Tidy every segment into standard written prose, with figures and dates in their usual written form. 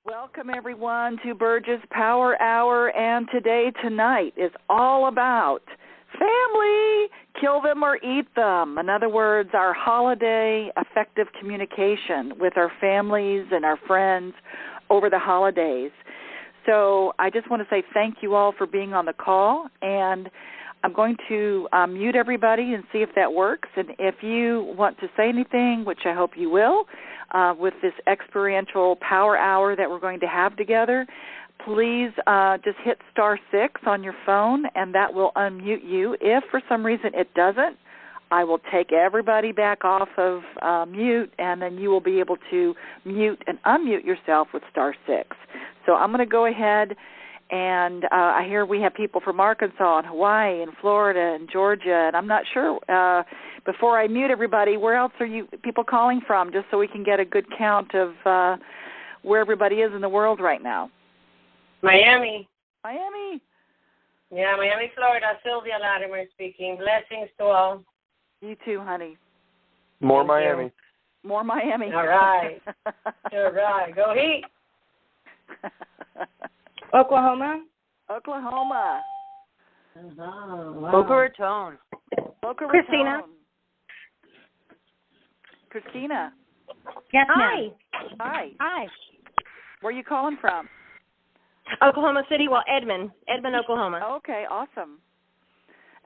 Welcome, everyone, to Burgess Power Hour, and tonight is all about family, kill them or eat them. In other words, our holiday effective communication with our families and our friends over the holidays. So I just want to say thank you all for being on the call, and I'm going to mute everybody and see if that works. And if you want to say anything, which I hope you will, with this experiential power hour that we're going to have together, please just hit *6 on your phone, and that will unmute you. If for some reason it doesn't, I will take everybody back off of mute, and then you will be able to mute and unmute yourself with *6. So I'm going to go ahead, and I hear we have people from Arkansas and Hawaii and Florida and Georgia, and I'm not sure, before I mute everybody, where else are you people calling from, just so we can get a good count of where everybody is in the world right now. Miami. Yeah, Miami, Florida. Sylvia Latimer speaking. Blessings to all. You too, honey. More Thank Miami. you. More Miami. All right. All right. Go Heat. Oklahoma. Oklahoma. Wow. Boca Raton. Boca Christina. Raton. Christina. Yes, Hi. Hi. Hi. Where are you calling from? Oklahoma City, Edmond, Oklahoma. Okay, awesome.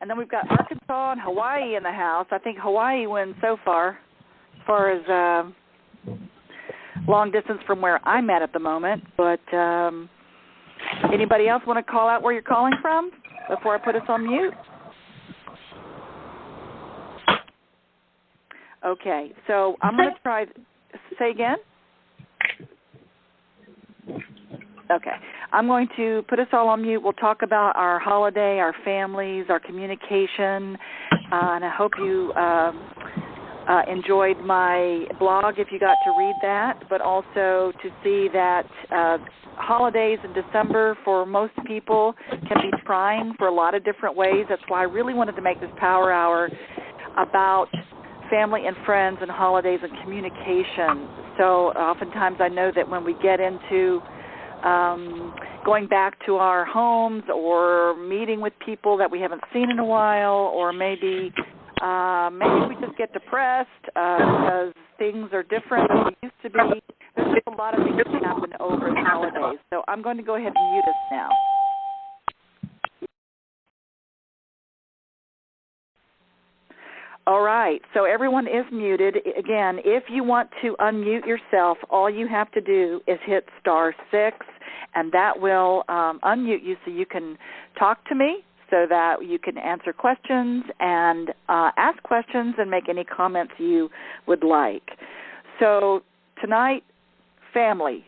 And then we've got Arkansas and Hawaii in the house. I think Hawaii wins so far, as far as long distance from where I'm at the moment. But anybody else want to call out where you're calling from before I put us on mute? Okay, so I'm going to try. Say again? Okay. I'm going to put us all on mute. We'll talk about our holiday, our families, our communication, and I hope you enjoyed my blog if you got to read that, but also to see that holidays in December for most people can be trying for a lot of different ways. That's why I really wanted to make this power hour about family and friends and holidays and communication. So oftentimes I know that when we get into going back to our homes or meeting with people that we haven't seen in a while, or maybe we just get depressed because things are different than they used to be. There's just a lot of things that happen over the holidays. So I'm going to go ahead and mute us now. All right, so everyone is muted. Again, if you want to unmute yourself, all you have to do is hit *6, and that will unmute you so you can talk to me, so that you can answer questions and ask questions and make any comments you would like. So tonight, family,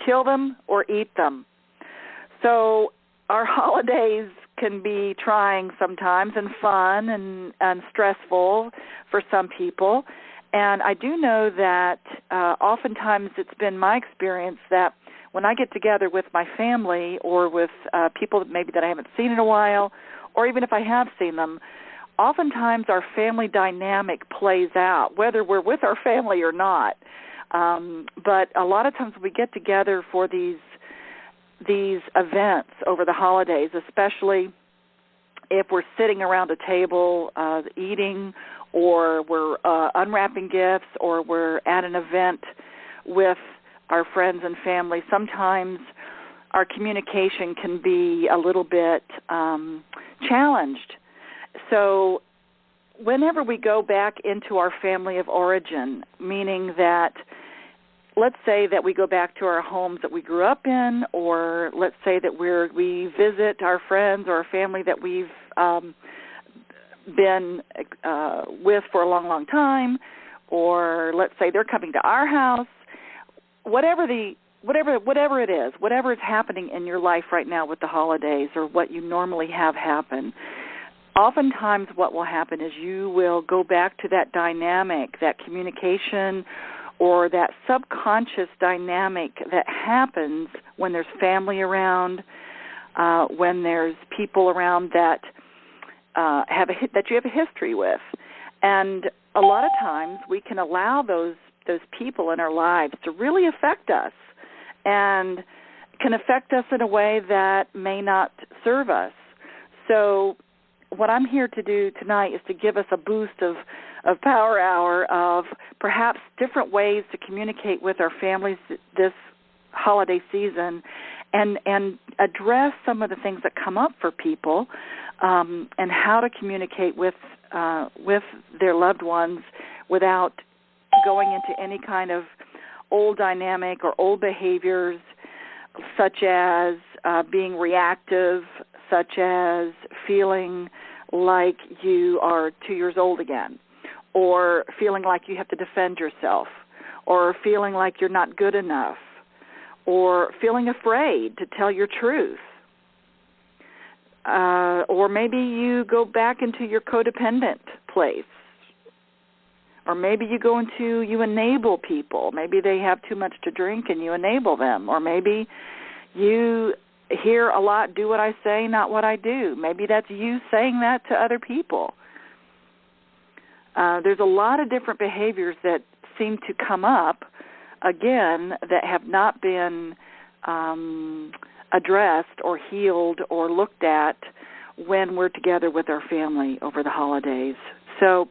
kill them or eat them. So our holidays can be trying sometimes and fun and stressful for some people. And I do know that oftentimes it's been my experience that when I get together with my family or with people that I haven't seen in a while, or even if I have seen them, oftentimes our family dynamic plays out, whether we're with our family or not. But a lot of times we get together for these events over the holidays, especially if we're sitting around a table eating, or we're unwrapping gifts, or we're at an event with our friends and family. Sometimes our communication can be a little bit challenged. So whenever we go back into our family of origin, meaning that let's say that we go back to our homes that we grew up in, or let's say that we visit our friends or our family that we've been with for a long, long time, or let's say they're coming to our house. Whatever it is, whatever is happening in your life right now with the holidays, or what you normally have happen, oftentimes what will happen is you will go back to that dynamic, that communication, or that subconscious dynamic that happens when there's family around, when there's people around that that you have a history with. And a lot of times we can allow those people in our lives to really affect us. and can affect us in a way that may not serve us. So what I'm here to do tonight is to give us a boost of Power Hour of perhaps different ways to communicate with our families this holiday season and address some of the things that come up for people and how to communicate with their loved ones without going into any kind of old dynamic or old behaviors, such as being reactive, such as feeling like you are 2 years old again, or feeling like you have to defend yourself, or feeling like you're not good enough, or feeling afraid to tell your truth. Or maybe you go back into your codependent place. Or maybe you enable people. Maybe they have too much to drink and you enable them. Or maybe you hear a lot, do what I say, not what I do. Maybe that's you saying that to other people. There's a lot of different behaviors that seem to come up, again, that have not been addressed or healed or looked at when we're together with our family over the holidays. So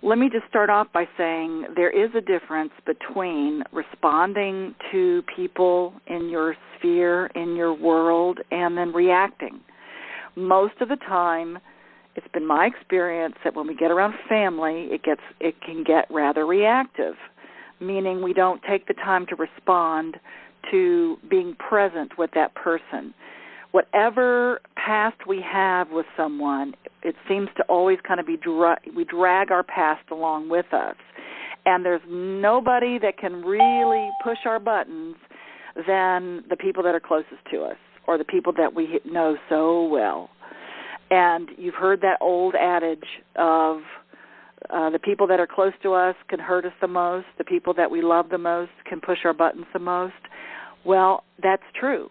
let me just start off by saying there is a difference between responding to people in your sphere, in your world, and then reacting. Most of the time, it's been my experience that when we get around family, it can get rather reactive, meaning we don't take the time to respond to being present with that person. Whatever past we have with someone, it seems to always kind of be we drag our past along with us. And there's nobody that can really push our buttons than the people that are closest to us or the people that we know so well. And you've heard that old adage of the people that are close to us can hurt us the most, the people that we love the most can push our buttons the most. Well, that's true.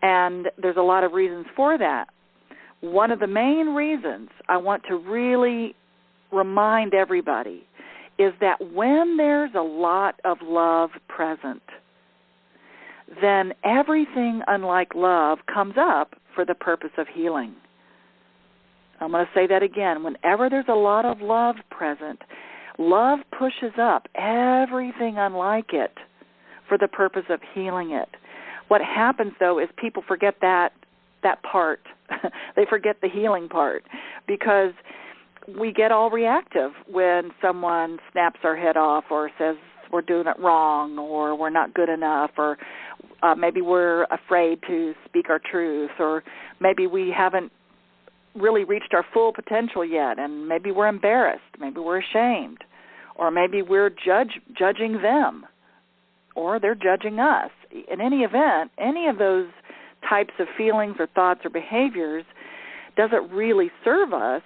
And there's a lot of reasons for that. One of the main reasons I want to really remind everybody is that when there's a lot of love present, then everything unlike love comes up for the purpose of healing. I'm going to say that again. Whenever there's a lot of love present, love pushes up everything unlike it for the purpose of healing it. What happens, though, is people forget that part. They forget the healing part because we get all reactive when someone snaps our head off or says we're doing it wrong or we're not good enough or maybe we're afraid to speak our truth or maybe we haven't really reached our full potential yet and maybe we're embarrassed, maybe we're ashamed, or maybe we're judging them or they're judging us. In any event, any of those types of feelings or thoughts or behaviors doesn't really serve us.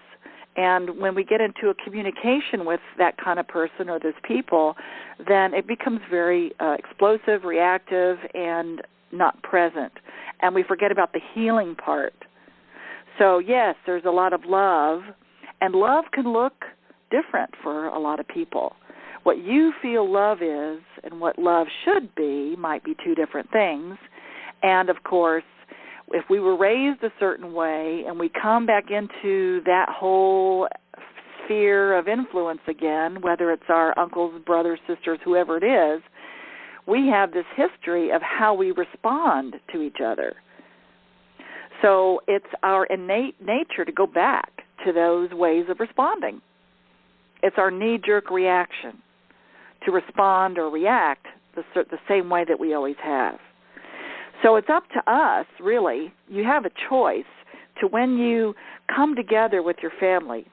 And when we get into a communication with that kind of person or those people, then it becomes very explosive, reactive, and not present. And we forget about the healing part. So, yes, there's a lot of love, and love can look different for a lot of people. What you feel love is and what love should be might be two different things. And, of course, if we were raised a certain way and we come back into that whole sphere of influence again, whether it's our uncles, brothers, sisters, whoever it is, we have this history of how we respond to each other. So it's our innate nature to go back to those ways of responding. It's our knee-jerk reaction to respond or react the same way that we always have. So it's up to us, really. You have a choice to when you come together with your family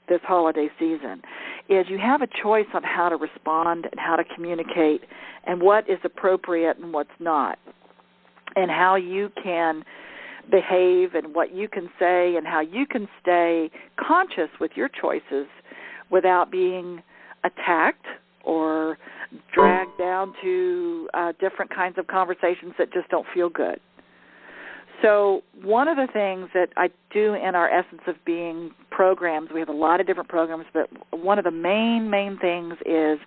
this holiday season, is you have a choice on how to respond and how to communicate and what is appropriate and what's not, and how you can behave and what you can say and how you can stay conscious with your choices without being attacked or dragged down to different kinds of conversations that just don't feel good. So one of the things that I do in our Essence of Being programs, we have a lot of different programs, but one of the main things is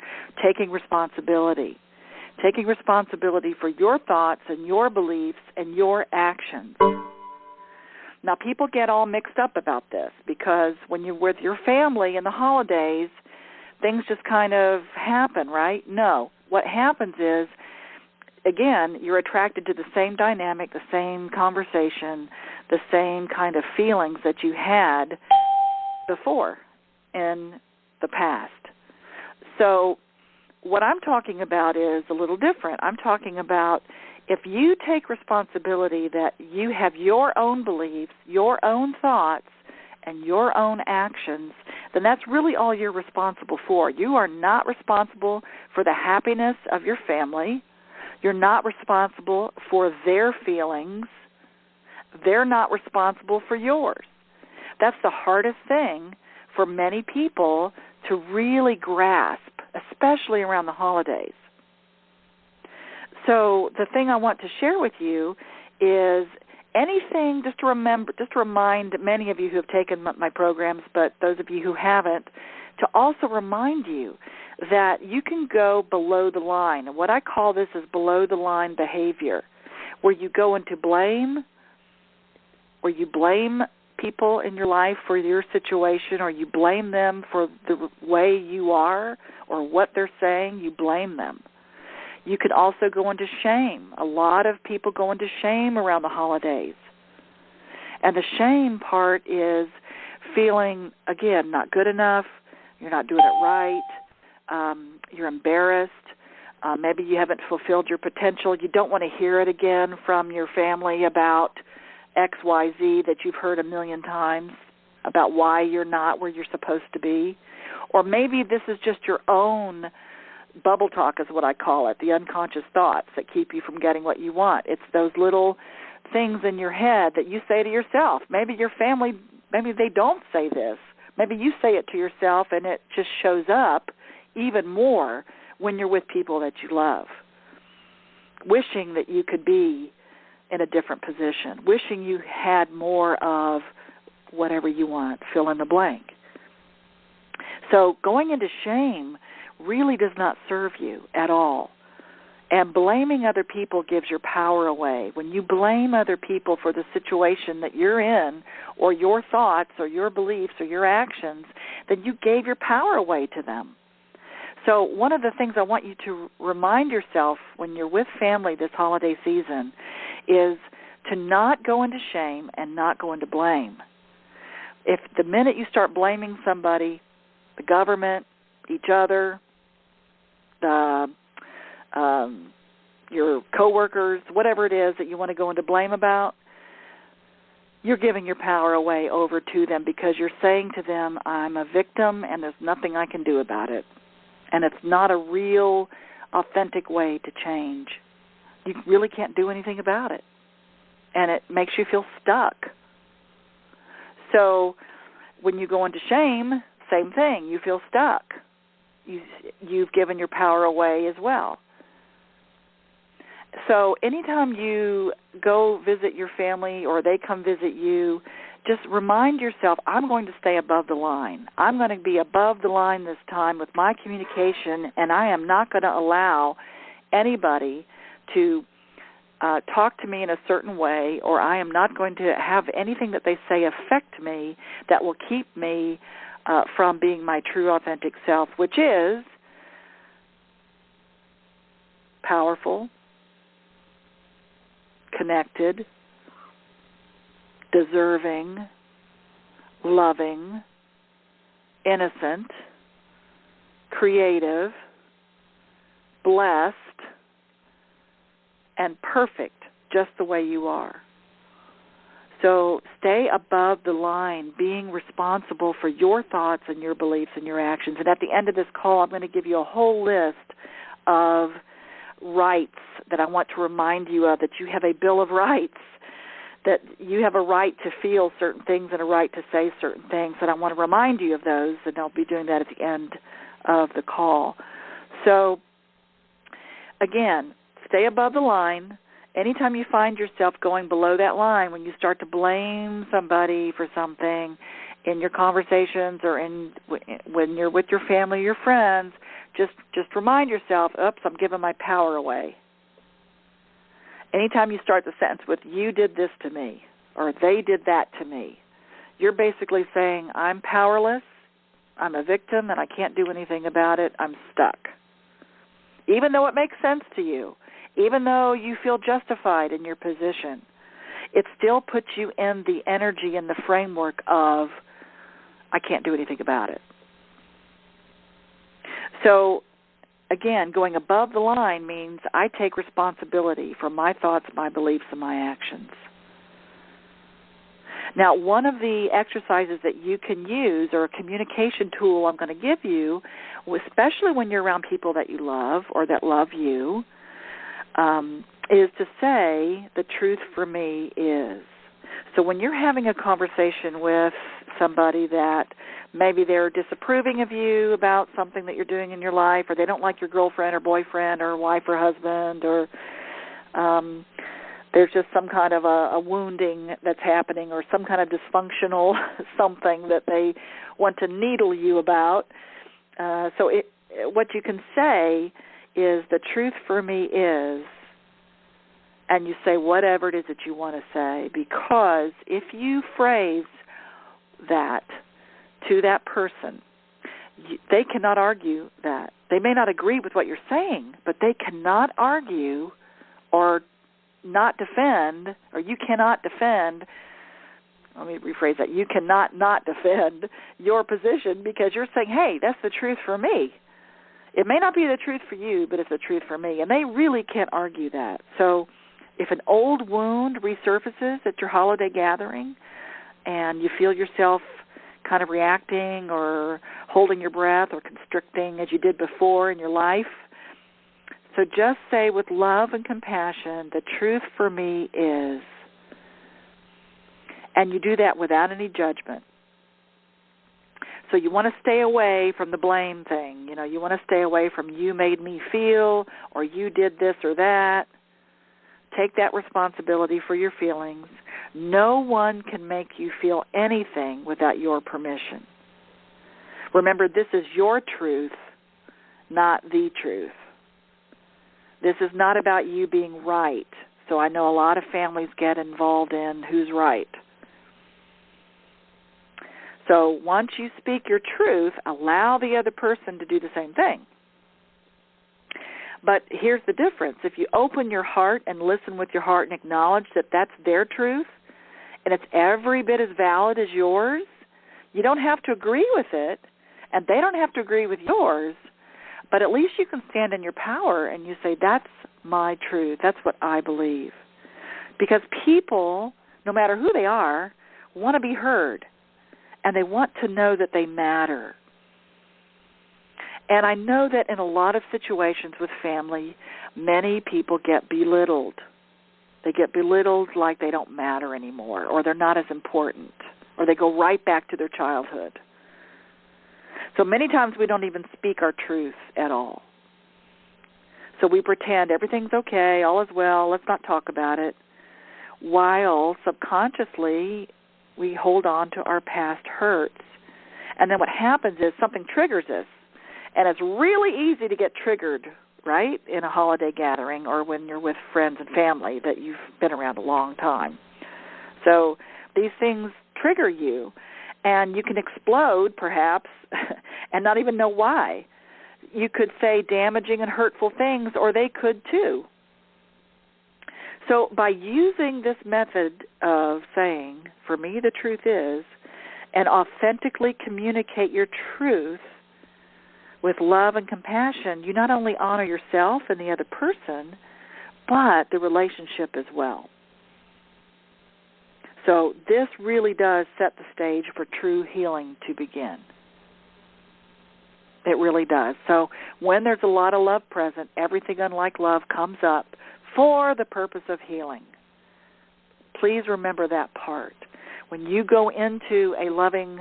taking responsibility. taking responsibility for your thoughts and your beliefs and your actions. Now, people get all mixed up about this because when you're with your family in the holidays, things just kind of happen, right? No. What happens is, again, you're attracted to the same dynamic, the same conversation, the same kind of feelings that you had before in the past. So what I'm talking about is a little different. I'm talking about if you take responsibility that you have your own beliefs, your own thoughts, and your own actions, then that's really all you're responsible for. You are not responsible for the happiness of your family. You're not responsible for their feelings. They're not responsible for yours. That's the hardest thing for many people to really grasp, especially around the holidays. So the thing I want to share with you is anything, just to remind many of you who have taken my programs, but those of you who haven't, to also remind you that you can go below the line. And what I call this is below the line behavior, where you go into blame, where you blame people in your life for your situation, or you blame them for the way you are or what they're saying. You blame them. You can also go into shame. A lot of people go into shame around the holidays. And the shame part is feeling, again, not good enough, you're not doing it right, you're embarrassed, maybe you haven't fulfilled your potential, you don't want to hear it again from your family about XYZ that you've heard a million times, about why you're not where you're supposed to be. Or maybe this is just your own bubble talk is what I call it, the unconscious thoughts that keep you from getting what you want. It's those little things in your head that you say to yourself. Maybe your family, maybe they don't say this. Maybe you say it to yourself and it just shows up even more when you're with people that you love. Wishing that you could be in a different position. Wishing you had more of whatever you want, fill in the blank. So going into shame really does not serve you at all. And blaming other people gives your power away. When you blame other people for the situation that you're in, or your thoughts, or your beliefs, or your actions, then you gave your power away to them. So one of the things I want you to remind yourself when you're with family this holiday season is to not go into shame and not go into blame. If the minute you start blaming somebody, the government, each other, your coworkers, whatever it is that you want to go into blame about, you're giving your power away over to them because you're saying to them, I'm a victim and there's nothing I can do about it. And it's not a real, authentic way to change. You really can't do anything about it. And it makes you feel stuck. So when you go into shame, same thing. You feel stuck. You've given your power away as well. So anytime you go visit your family or they come visit you, just remind yourself, I'm going to stay above the line. I'm going to be above the line this time with my communication, and I am not going to allow anybody to talk to me in a certain way, or I am not going to have anything that they say affect me that will keep me from being my true, authentic self, which is powerful, connected, deserving, loving, innocent, creative, blessed, and perfect just the way you are. So stay above the line, being responsible for your thoughts and your beliefs and your actions. And at the end of this call, I'm going to give you a whole list of rights that I want to remind you of, that you have a Bill of Rights, that you have a right to feel certain things and a right to say certain things, and I want to remind you of those, and I'll be doing that at the end of the call. So, again, stay above the line. Anytime you find yourself going below that line, when you start to blame somebody for something in your conversations or when you're with your family or your friends, Just remind yourself, oops, I'm giving my power away. Anytime you start the sentence with, you did this to me, or they did that to me, you're basically saying, I'm powerless, I'm a victim, and I can't do anything about it, I'm stuck. Even though it makes sense to you, even though you feel justified in your position, it still puts you in the energy and the framework of, I can't do anything about it. So, again, going above the line means I take responsibility for my thoughts, my beliefs, and my actions. Now, one of the exercises that you can use, or a communication tool I'm going to give you, especially when you're around people that you love or that love you, is to say, the truth for me is. So when you're having a conversation with somebody that maybe they're disapproving of you about something that you're doing in your life, or they don't like your girlfriend or boyfriend or wife or husband, or there's just some kind of a wounding that's happening, or some kind of dysfunctional something that they want to needle you about. What you can say is, the truth for me is, and you say whatever it is that you want to say, because if you phrase that to that person, they cannot argue that. They may not agree with what you're saying, but they cannot argue or not defend, or you cannot defend, let me rephrase that, you cannot not defend your position, because you're saying, hey, that's the truth for me. It may not be the truth for you, but it's the truth for me, and they really can't argue that. So if an old wound resurfaces at your holiday gathering and you feel yourself kind of reacting or holding your breath or constricting as you did before in your life, so just say with love and compassion, the truth for me is, and you do that without any judgment. So you want to stay away from the blame thing. You know, you want to stay away from you made me feel, or you did this or that. Take that responsibility for your feelings. No one can make you feel anything without your permission. Remember, this is your truth, not the truth. This is not about you being right. So I know a lot of families get involved in who's right. So once you speak your truth, allow the other person to do the same thing. But here's the difference. If you open your heart and listen with your heart and acknowledge that that's their truth, and it's every bit as valid as yours, you don't have to agree with it, and they don't have to agree with yours, but at least you can stand in your power and you say, that's my truth, that's what I believe. Because people, no matter who they are, want to be heard, and they want to know that they matter. And I know that in a lot of situations with family, many people get belittled. They get belittled like they don't matter anymore, or they're not as important, or they go right back to their childhood. So many times we don't even speak our truth at all. So we pretend everything's okay, all is well, let's not talk about it, while subconsciously we hold on to our past hurts. And then what happens is something triggers us. And it's really easy to get triggered, right, in a holiday gathering or when you're with friends and family that you've been around a long time. So these things trigger you, and you can explode, perhaps, and not even know why. You could say damaging and hurtful things, or they could too. So by using this method of saying, for me the truth is, and authentically communicate your truth with love and compassion, you not only honor yourself and the other person, but the relationship as well. So this really does set the stage for true healing to begin. It really does. So when there's a lot of love present, everything unlike love comes up for the purpose of healing. Please remember that part. When you go into a loving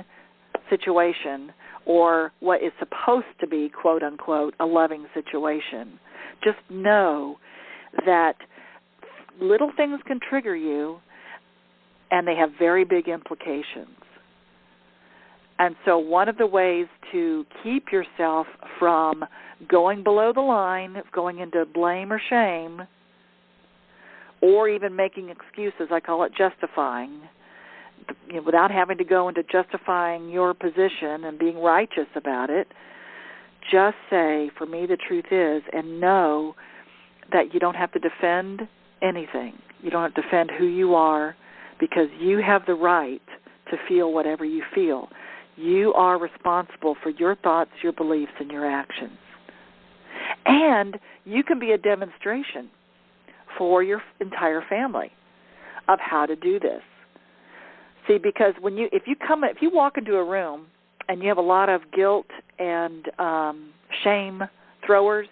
situation, or what is supposed to be, quote unquote, a loving situation, just know that little things can trigger you, and they have very big implications. And so one of the ways to keep yourself from going below the line, going into blame or shame, or even making excuses. I call it justifying, without having to go into justifying your position and being righteous about it. Just say, for me, the truth is, and know that you don't have to defend anything. You don't have to defend who you are, because you have the right to feel whatever you feel. You are responsible for your thoughts, your beliefs, and your actions. And you can be a demonstration for your entire family of how to do this. See, because if you walk into a room and you have a lot of guilt and shame throwers,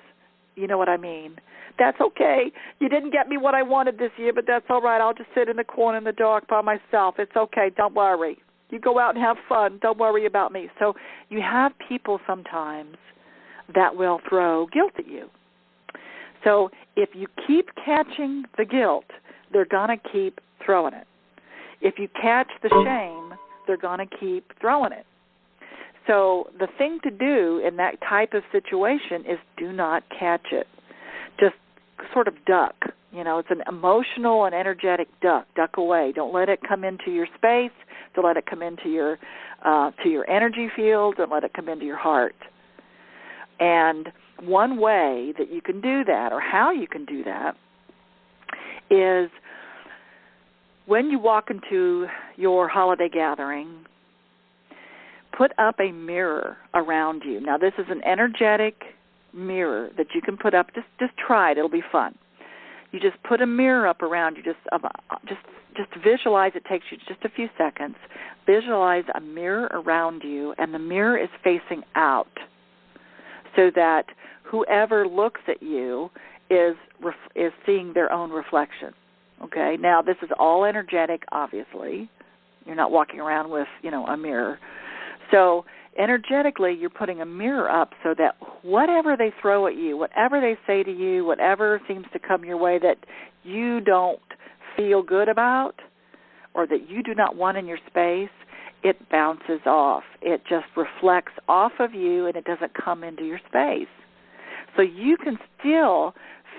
you know what I mean. That's okay. You didn't get me what I wanted this year, but that's all right. I'll just sit in the corner in the dark by myself. It's okay. Don't worry. You go out and have fun. Don't worry about me. So you have people sometimes that will throw guilt at you. So if you keep catching the guilt, they're going to keep throwing it. If you catch the shame, they're going to keep throwing it. So the thing to do in that type of situation is do not catch it. Just sort of duck. It's an emotional and energetic duck. Duck away. Don't let it come into your space. Don't let it come into your energy field. Don't let it come into your heart. And one way that you can do that, or how you can do that, is when you walk into your holiday gathering, put up a mirror around you. Now, this is an energetic mirror that you can put up. Just try it. It'll be fun. You just put a mirror up around you. Just visualize. It takes you just a few seconds. Visualize a mirror around you, and the mirror is facing out, so that whoever looks at you is seeing their own reflection. Okay. Now, this is all energetic. Obviously, you're not walking around with a mirror. So energetically, you're putting a mirror up so that whatever they throw at you, whatever they say to you, whatever seems to come your way that you don't feel good about or that you do not want in your space, it bounces off. It just reflects off of you, and it doesn't come into your space. So you can still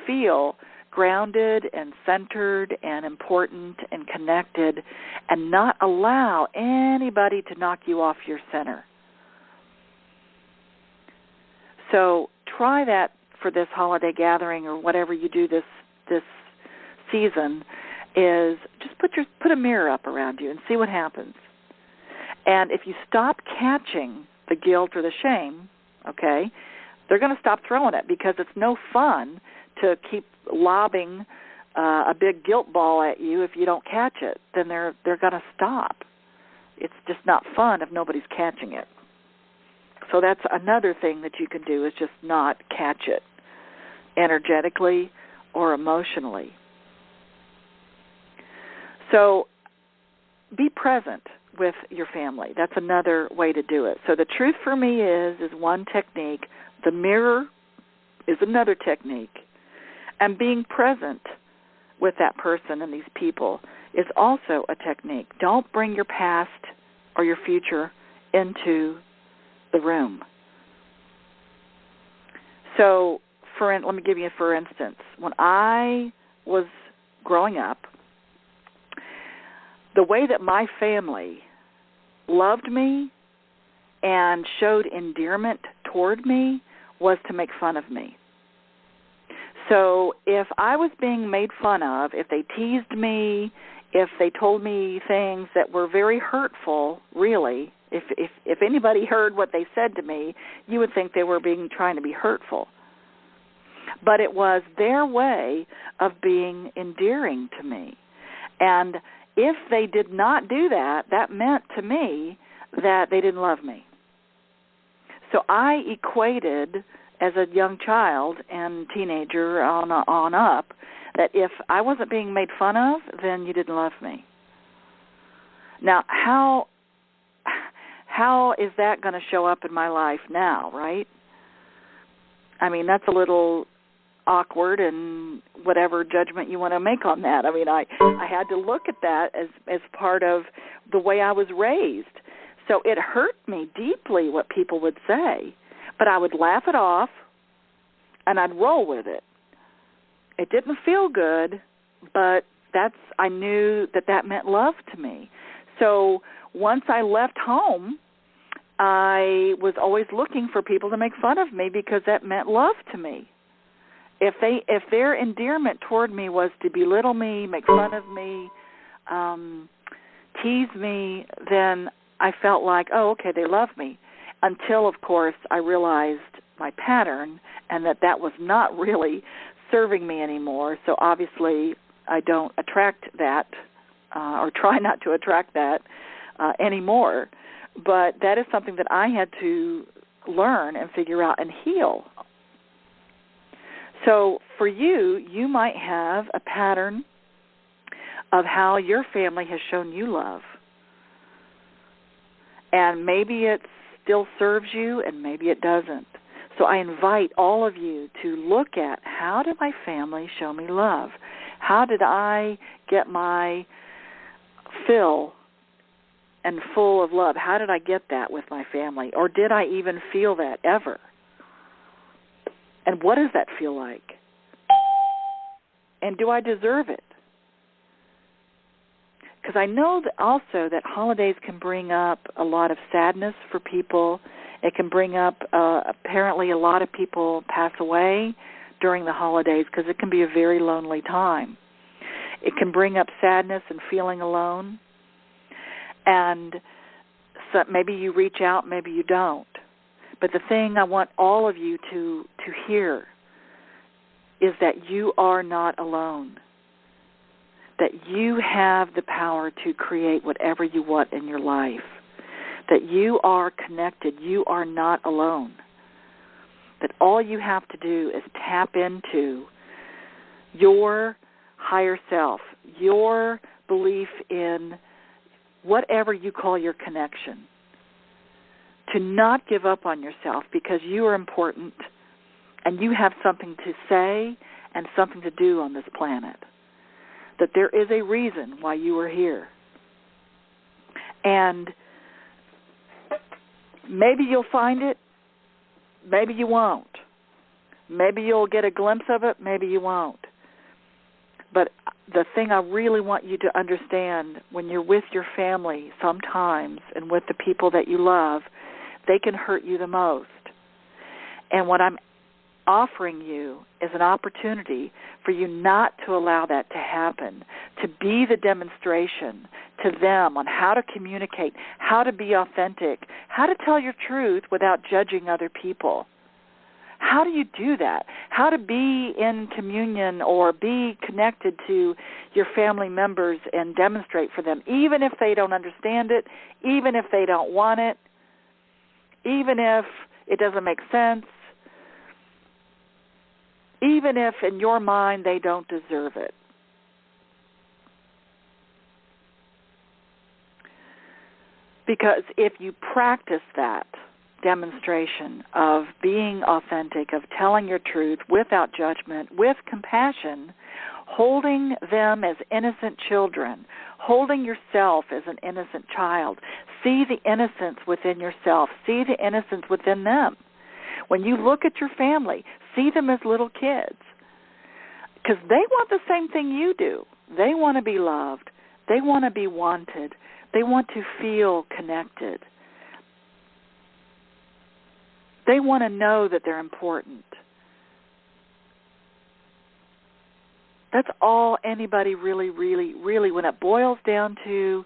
feel grounded and centered and important and connected, and not allow anybody to knock you off your center. So try that for this holiday gathering, or whatever you do this season, is just put a mirror up around you and see what happens. And if you stop catching the guilt or the shame, okay, they're going to stop throwing it, because it's no fun to keep lobbing a big guilt ball at you if you don't catch it. Then they're going to stop. It's just not fun if nobody's catching it. So that's another thing that you can do, is just not catch it energetically or emotionally. So be present with your family. That's another way to do it. So the truth for me is one technique. The mirror is another technique. And being present with that person and these people is also a technique. Don't bring your past or your future into the room. So, let me give you for instance. When I was growing up, the way that my family loved me and showed endearment toward me was to make fun of me. So if I was being made fun of, if they teased me, if they told me things that were very hurtful, really, if anybody heard what they said to me, you would think they were trying to be hurtful. But it was their way of being endearing to me. And if they did not do that, that meant to me that they didn't love me. So I equated, as a young child and teenager on up, that if I wasn't being made fun of, then you didn't love me. Now, how is that going to show up in my life now, right? I mean, that's a little awkward, and whatever judgment you want to make on that. I mean, I had to look at that as part of the way I was raised. So it hurt me deeply what people would say, but I would laugh it off and I'd roll with it. It didn't feel good, but I knew that meant love to me. So once I left home, I was always looking for people to make fun of me because that meant love to me. If their endearment toward me was to belittle me, make fun of me, tease me, then I felt like, oh, okay, they love me. Until, of course, I realized my pattern and that was not really serving me anymore. So obviously I don't attract that or try not to attract that anymore. But that is something that I had to learn and figure out and heal. So for you, you might have a pattern of how your family has shown you love. And maybe it still serves you and maybe it doesn't. So I invite all of you to look at, how did my family show me love? How did I get my fill and full of love? How did I get that with my family? Or did I even feel that ever? And what does that feel like? And do I deserve it? Because I know that also that holidays can bring up a lot of sadness for people. It can bring up, apparently a lot of people pass away during the holidays because it can be a very lonely time. It can bring up sadness and feeling alone. And so maybe you reach out, maybe you don't. But the thing I want all of you to hear is that you are not alone, that you have the power to create whatever you want in your life, that you are connected, you are not alone, that all you have to do is tap into your higher self, your belief in whatever you call your connection, to not give up on yourself because you are important and you have something to say and something to do on this planet, that there is a reason why you are here. And maybe you'll find it, maybe you won't. Maybe you'll get a glimpse of it, maybe you won't. But the thing I really want you to understand, when you're with your family sometimes and with the people that you love, they can hurt you the most. And what I'm offering you is an opportunity for you not to allow that to happen, to be the demonstration to them on how to communicate, how to be authentic, how to tell your truth without judging other people. How do you do that? How to be in communion or be connected to your family members and demonstrate for them, even if they don't understand it, even if they don't want it, even if it doesn't make sense, even if in your mind they don't deserve it. Because if you practice that demonstration of being authentic, of telling your truth without judgment, with compassion, holding them as innocent children, holding yourself as an innocent child, see the innocence within yourself, see the innocence within them. When you look at your family, see them as little kids, because they want the same thing you do. They want to be loved. They want to be wanted. They want to feel connected. They want to know that they're important. That's all anybody really, when it boils down to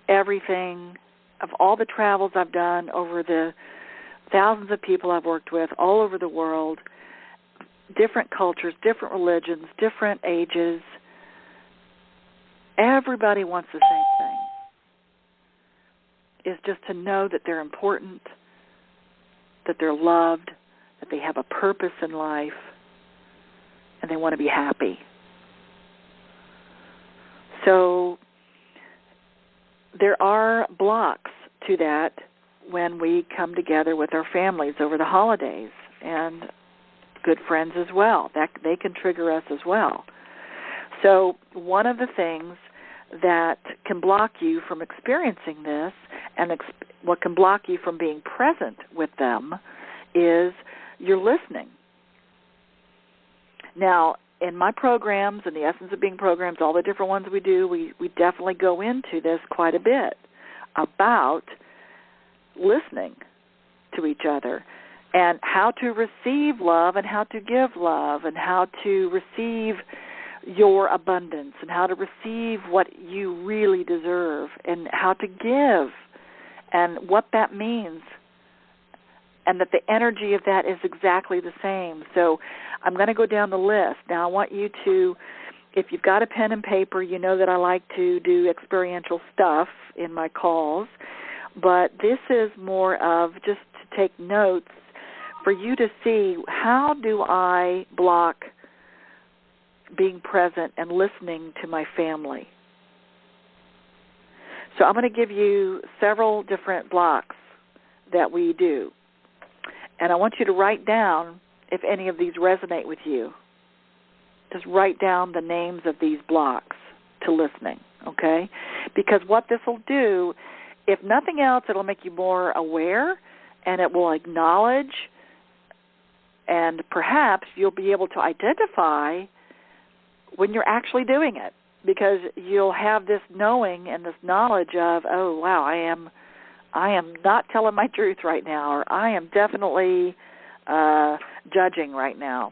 everything, of all the travels I've done over the thousands of people I've worked with all over the world, different cultures, different religions, different ages, everybody wants the same thing, is just to know that they're important, that they're loved, that they have a purpose in life, and they want to be happy. So there are blocks to that when we come together with our families over the holidays, and good friends as well. That they can trigger us as well. So one of the things that can block you from experiencing this and what can block you from being present with them is you're listening. Now, in my programs, in the Essence of Being programs, all the different ones we do, we definitely go into this quite a bit about listening to each other and how to receive love and how to give love and how to receive your abundance and how to receive what you really deserve and how to give and what that means, and that the energy of that is exactly the same. So I'm going to go down the list. Now I want you to, if you've got a pen and paper, you know that I like to do experiential stuff in my calls, but this is more of just to take notes for you to see, how do I block being present and listening to my family? So I'm going to give you several different blocks that we do. And I want you to write down if any of these resonate with you. Just write down the names of these blocks to listening, okay? Because what this will do, if nothing else, it'll make you more aware, and it will acknowledge, and perhaps you'll be able to identify when you're actually doing it, because you'll have this knowing and this knowledge of, oh, wow, I am not telling my truth right now, or I am definitely judging right now.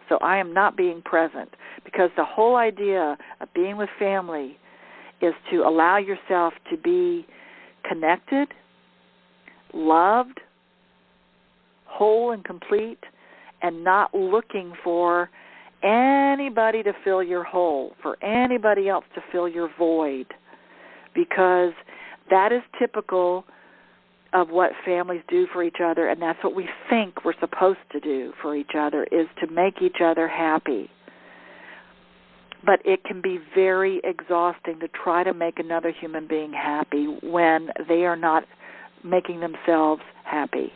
So I am not being present, because the whole idea of being with family is to allow yourself to be connected, loved, whole and complete, and not looking for anybody to fill your hole, for anybody else to fill your void, because that is typical of what families do for each other, and that's what we think we're supposed to do for each other, is to make each other happy. But it can be very exhausting to try to make another human being happy when they are not making themselves happy,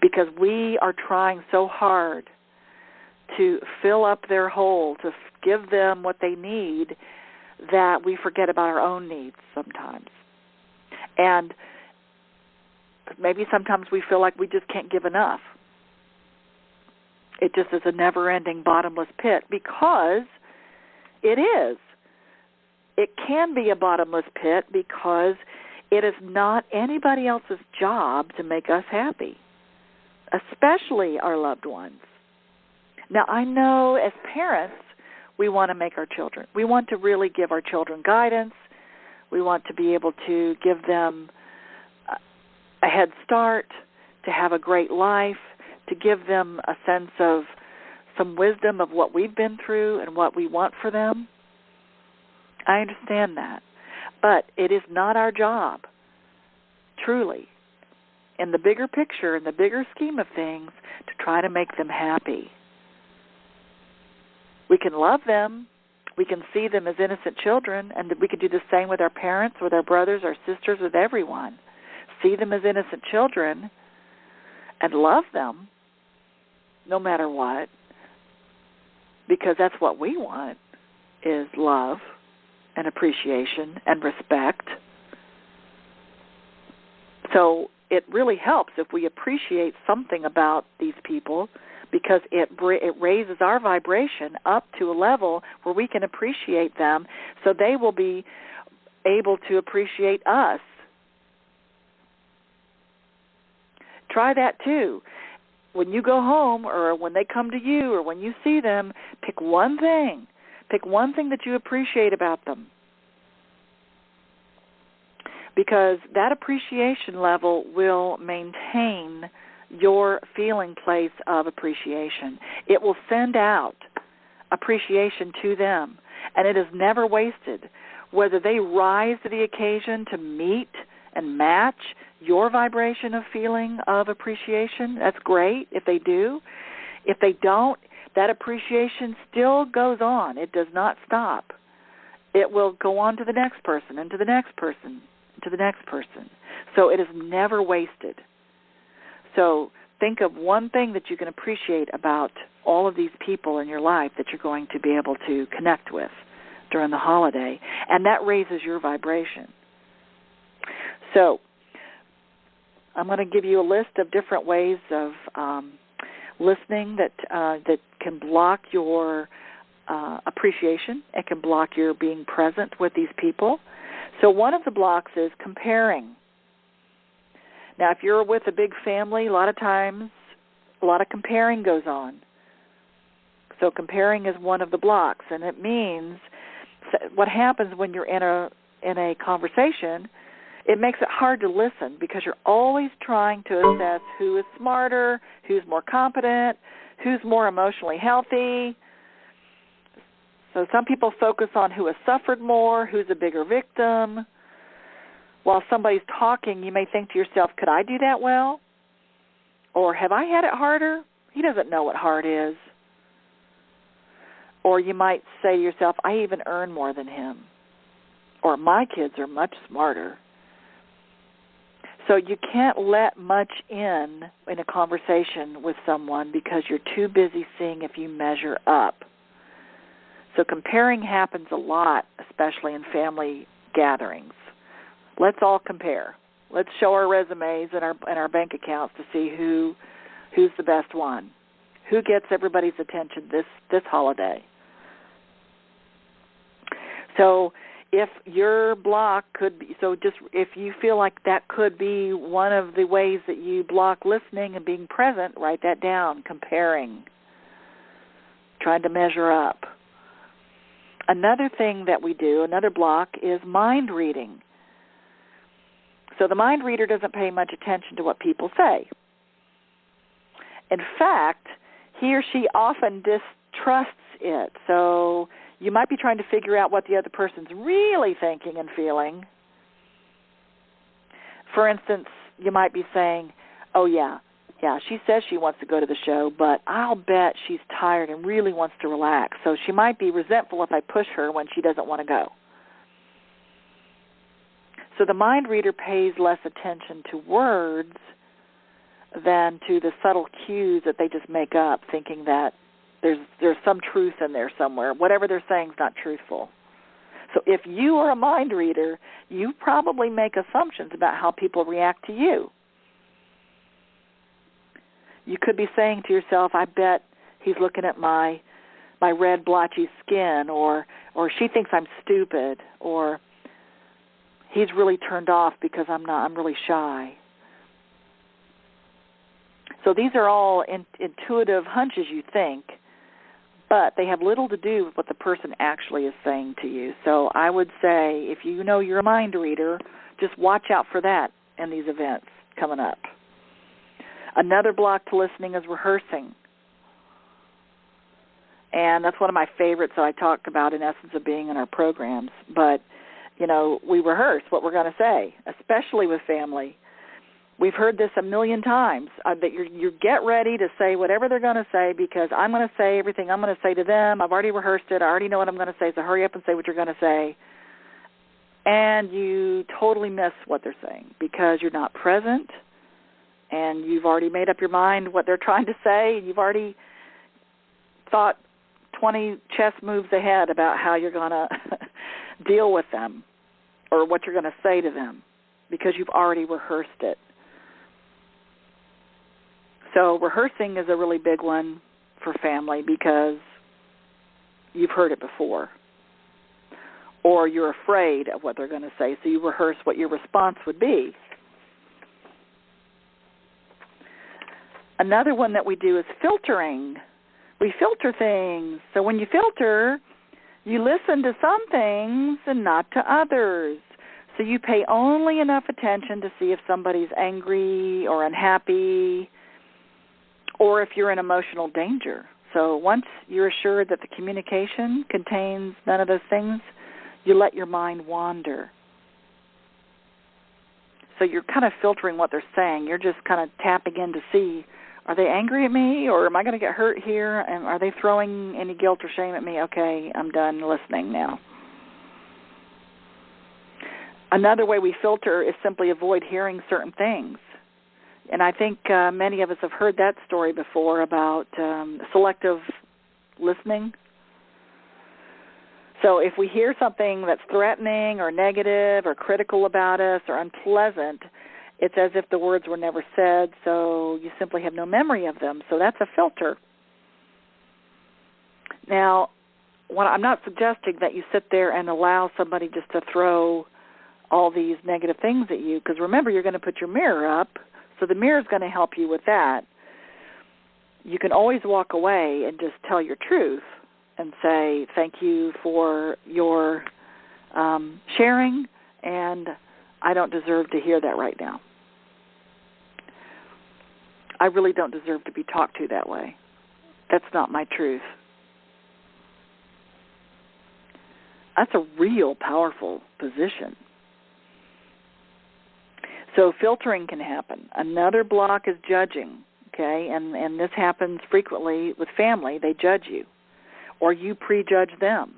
because we are trying so hard to fill up their hole, to give them what they need, that we forget about our own needs sometimes. And maybe sometimes we feel like we just can't give enough. It just is a never-ending bottomless pit, because it is. It can be a bottomless pit because it is not anybody else's job to make us happy, especially our loved ones. Now, I know as parents, we want to make our children. We want to really give our children guidance. We want to be able to give them a head start, to have a great life, to give them a sense of some wisdom of what we've been through and what we want for them. I understand that. But it is not our job, truly, in the bigger picture, in the bigger scheme of things, to try to make them happy. We can love them. We can see them as innocent children, and we can do the same with our parents, with our brothers, our sisters, with everyone. See them as innocent children and love them no matter what, because that's what we want, is love and appreciation and respect. So it really helps if we appreciate something about these people, because it raises our vibration up to a level where we can appreciate them, so they will be able to appreciate us. Try that too. When you go home, or when they come to you, or when you see them, pick one thing. Pick one thing that you appreciate about them, because that appreciation level will maintain your feeling place of appreciation. It will send out appreciation to them, and it is never wasted. Whether they rise to the occasion to meet and match your vibration of feeling of appreciation, that's great if they do. If they don't, that appreciation still goes on. It does not stop. It will go on to the next person, and to the next person, and to the next person. So it is never wasted. So think of one thing that you can appreciate about all of these people in your life that you're going to be able to connect with during the holiday, and that raises your vibration. So I'm going to give you a list of different ways of listening that can block your appreciation. It can block your being present with these people. So one of the blocks is comparing. Now, if you're with a big family, a lot of times a lot of comparing goes on. So comparing is one of the blocks, and it means what happens when you're in a conversation, it makes it hard to listen because you're always trying to assess who is smarter, who's more competent, who's more emotionally healthy. So some people focus on who has suffered more, who's a bigger victim. While somebody's talking, you may think to yourself, could I do that well? Or have I had it harder? He doesn't know what hard is. Or you might say to yourself, I even earn more than him. Or my kids are much smarter. So you can't let much in a conversation with someone because you're too busy seeing if you measure up. So comparing happens a lot, especially in family gatherings. Let's all compare. Let's show our resumes and our bank accounts to see who's the best one. Who gets everybody's attention this holiday? So if your block could be, if you feel like that could be one of the ways that you block listening and being present, write that down, comparing, trying to measure up. Another thing that we do, another block, is mind reading. So the mind reader doesn't pay much attention to what people say. In fact, he or she often distrusts it. So you might be trying to figure out what the other person's really thinking and feeling. For instance, you might be saying, oh, yeah, she says she wants to go to the show, but I'll bet she's tired and really wants to relax. So she might be resentful if I push her when she doesn't want to go. So the mind reader pays less attention to words than to the subtle cues that they just make up, thinking that there's some truth in there somewhere. Whatever they're saying is not truthful. So if you are a mind reader, you probably make assumptions about how people react to you. You could be saying to yourself, I bet he's looking at my red blotchy skin, or she thinks I'm stupid, or he's really turned off because I'm really shy. So these are all intuitive hunches you think, but they have little to do with what the person actually is saying to you. So I would say if you know you're a mind reader, just watch out for that in these events coming up. Another block to listening is rehearsing. And that's one of my favorites that I talk about in Essence of Being in our programs. But, we rehearse what we're going to say, especially with family. We've heard this a million times, that you get ready to say whatever they're going to say because I'm going to say everything I'm going to say to them. I've already rehearsed it. I already know what I'm going to say, so hurry up and say what you're going to say. And you totally miss what they're saying because you're not present and you've already made up your mind what they're trying to say, and you've already thought 20 chess moves ahead about how you're going to deal with them or what you're going to say to them because you've already rehearsed it. So rehearsing is a really big one for family because you've heard it before. Or you're afraid of what they're going to say, so you rehearse what your response would be. Another one that we do is filtering. We filter things. So when you filter, you listen to some things and not to others. So you pay only enough attention to see if somebody's angry or unhappy or if you're in emotional danger. So once you're assured that the communication contains none of those things, you let your mind wander. So you're kind of filtering what they're saying. You're just kind of tapping in to see, are they angry at me or am I going to get hurt here? And are they throwing any guilt or shame at me? Okay, I'm done listening now. Another way we filter is simply avoid hearing certain things. And I think many of us have heard that story before about selective listening. So if we hear something that's threatening or negative or critical about us or unpleasant, it's as if the words were never said, so you simply have no memory of them. So that's a filter. Now, I'm not suggesting that you sit there and allow somebody just to throw all these negative things at you, because remember, you're going to put your mirror up, so the mirror is going to help you with that. You can always walk away and just tell your truth and say, thank you for your sharing, and I don't deserve to hear that right now. I really don't deserve to be talked to that way. That's not my truth. That's a real powerful position. So filtering can happen. Another block is judging, okay? And this happens frequently with family. They judge you, or you prejudge them.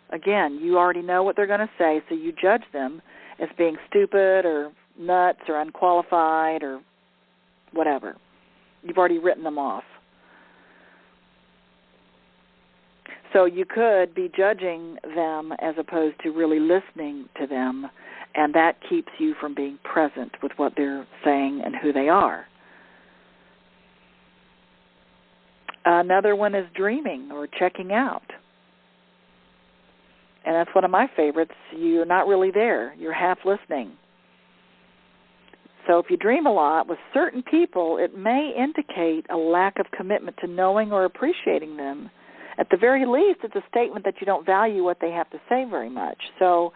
Again, you already know what they're going to say, so you judge them as being stupid or nuts or unqualified or whatever. You've already written them off. So you could be judging them as opposed to really listening to them, and that keeps you from being present with what they're saying and who they are. Another one is dreaming or checking out. And that's one of my favorites. You're not really there. You're half listening. So if you dream a lot with certain people, it may indicate a lack of commitment to knowing or appreciating them. At the very least, it's a statement that you don't value what they have to say very much. So,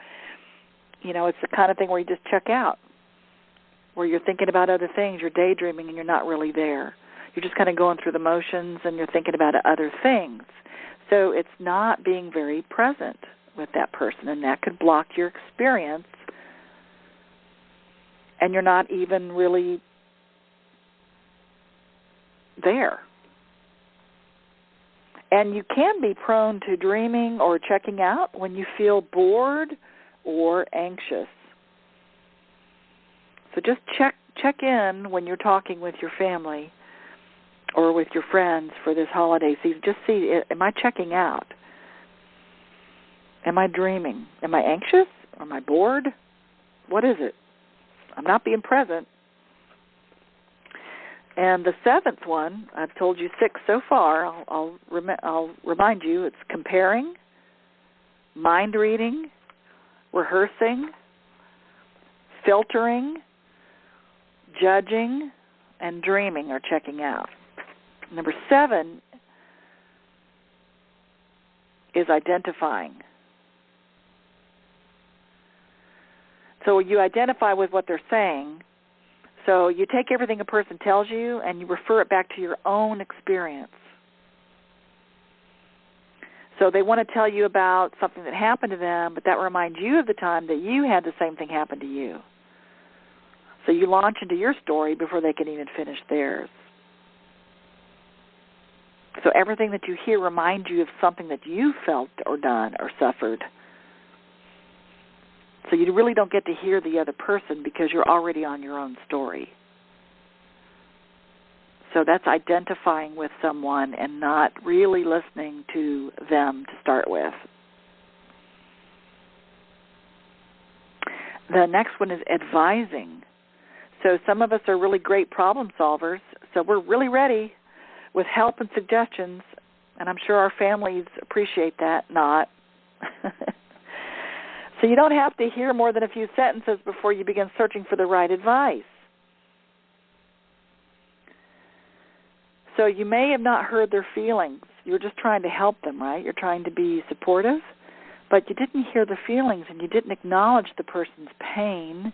it's the kind of thing where you just check out, where you're thinking about other things, you're daydreaming, and you're not really there. You're just kind of going through the motions, and you're thinking about other things. So it's not being very present with that person, and that could block your experience, and you're not even really there. And you can be prone to dreaming or checking out when you feel bored or anxious. So just check in when you're talking with your family or with your friends for this holiday season. Just see, am I checking out? Am I dreaming? Am I anxious? Am I bored? What is it? I'm not being present. And the seventh one, I've told you 6 so far. I'll remind you, it's comparing, mind reading, rehearsing, filtering, judging, and dreaming or checking out. Number 7 is identifying. So you identify with what they're saying. So you take everything a person tells you and you refer it back to your own experience. So they want to tell you about something that happened to them, but that reminds you of the time that you had the same thing happen to you. So you launch into your story before they can even finish theirs. So everything that you hear reminds you of something that you felt or done or suffered. So you really don't get to hear the other person because you're already on your own story. So that's identifying with someone and not really listening to them to start with. The next one is advising. So some of us are really great problem solvers, so we're really ready with help and suggestions, and I'm sure our families appreciate that, not. So you don't have to hear more than a few sentences before you begin searching for the right advice. So you may have not heard their feelings. You were just trying to help them, right? You're trying to be supportive, but you didn't hear the feelings and you didn't acknowledge the person's pain.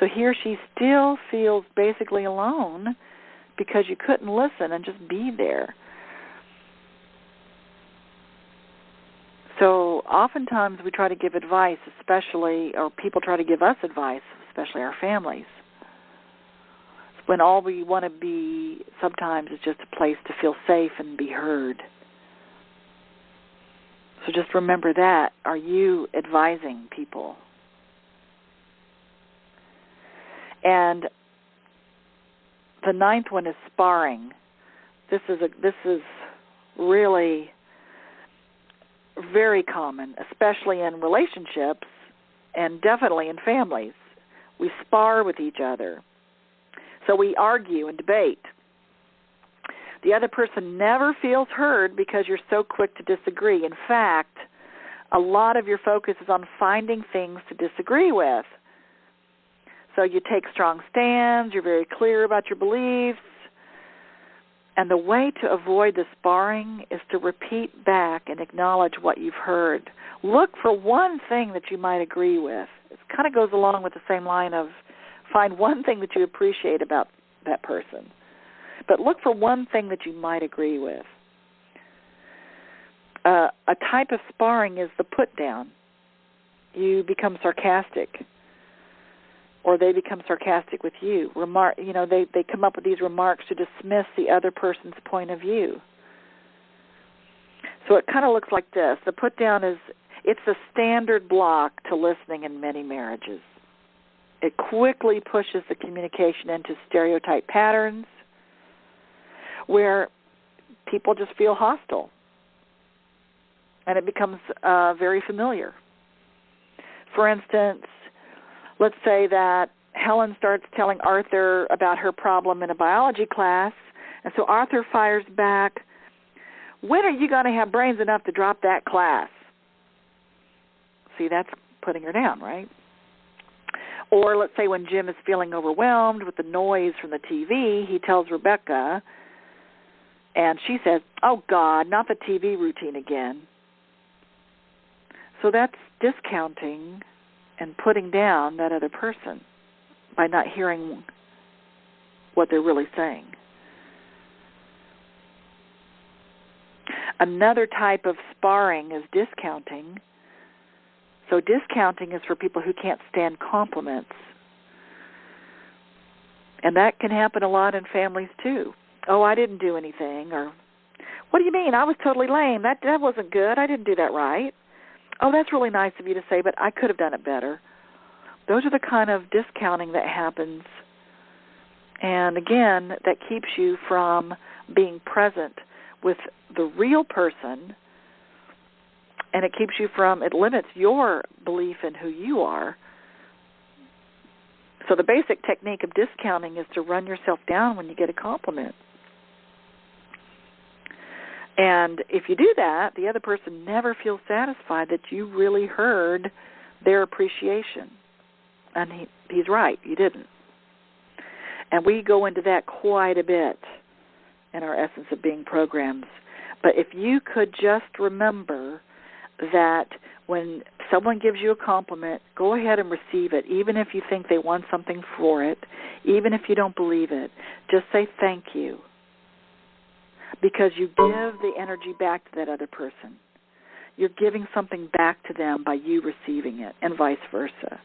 So he or she still feels basically alone because you couldn't listen and just be there. So oftentimes we try to give advice, especially, or people try to give us advice, especially our families, when all we want to be sometimes is just a place to feel safe and be heard. So just remember that. Are you advising people? And the 9th one is sparring. This is really very common, especially in relationships and definitely in families. We spar with each other. So we argue and debate. The other person never feels heard because you're so quick to disagree. In fact, a lot of your focus is on finding things to disagree with. So you take strong stands, you're very clear about your beliefs, and the way to avoid the sparring is to repeat back and acknowledge what you've heard. Look for one thing that you might agree with. It kind of goes along with the same line of find one thing that you appreciate about that person. But look for one thing that you might agree with. A type of sparring is the put down. You become sarcastic, or they become sarcastic with you. They come up with these remarks to dismiss the other person's point of view. So it kind of looks like this. The put down it's a standard block to listening in many marriages. It quickly pushes the communication into stereotype patterns where people just feel hostile. And it becomes very familiar. For instance, let's say that Helen starts telling Arthur about her problem in a biology class, and so Arthur fires back, when are you going to have brains enough to drop that class? See, that's putting her down, right? Or let's say when Jim is feeling overwhelmed with the noise from the TV, he tells Rebecca, and she says, oh, God, not the TV routine again. So that's discounting and putting down that other person by not hearing what they're really saying. Another type of sparring is discounting. So discounting is for people who can't stand compliments. And that can happen a lot in families too. Oh, I didn't do anything. Or, what do you mean? I was totally lame. That wasn't good. I didn't do that right. Oh, that's really nice of you to say, but I could have done it better. Those are the kind of discounting that happens. And again, that keeps you from being present with the real person, and it limits your belief in who you are. So the basic technique of discounting is to run yourself down when you get a compliment. And if you do that, the other person never feels satisfied that you really heard their appreciation. And he's right, you didn't. And we go into that quite a bit in our Essence of Being programs. But if you could just remember that when someone gives you a compliment, go ahead and receive it, even if you think they want something for it, even if you don't believe it. Just say thank you, because you give the energy back to that other person. You're giving something back to them by you receiving it, and vice versa.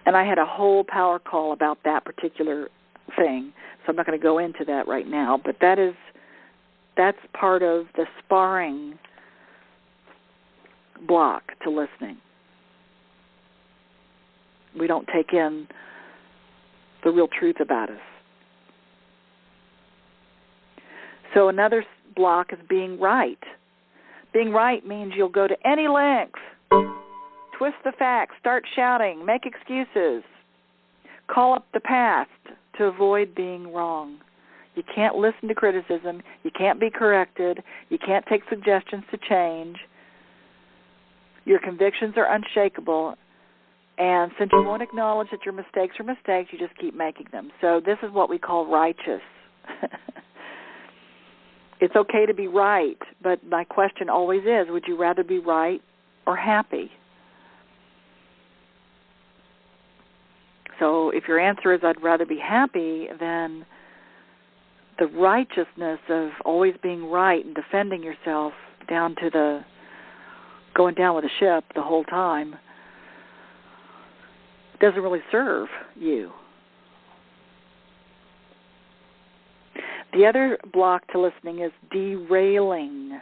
And I had a whole power call about that particular thing, so I'm not going to go into that right now, but that's part of the sparring block to listening. We don't take in the real truth about us. So another block is being right. Being right means you'll go to any length, twist the facts, start shouting, make excuses, call up the past to avoid being wrong. You can't listen to criticism. You can't be corrected. You can't take suggestions to change. Your convictions are unshakable. And since you won't acknowledge that your mistakes are mistakes, you just keep making them. So this is what we call righteous. It's okay to be right, but my question always is, would you rather be right or happy? So if your answer is I'd rather be happy, then the righteousness of always being right and defending yourself down to the going down with the ship the whole time doesn't really serve you. The other block to listening is derailing.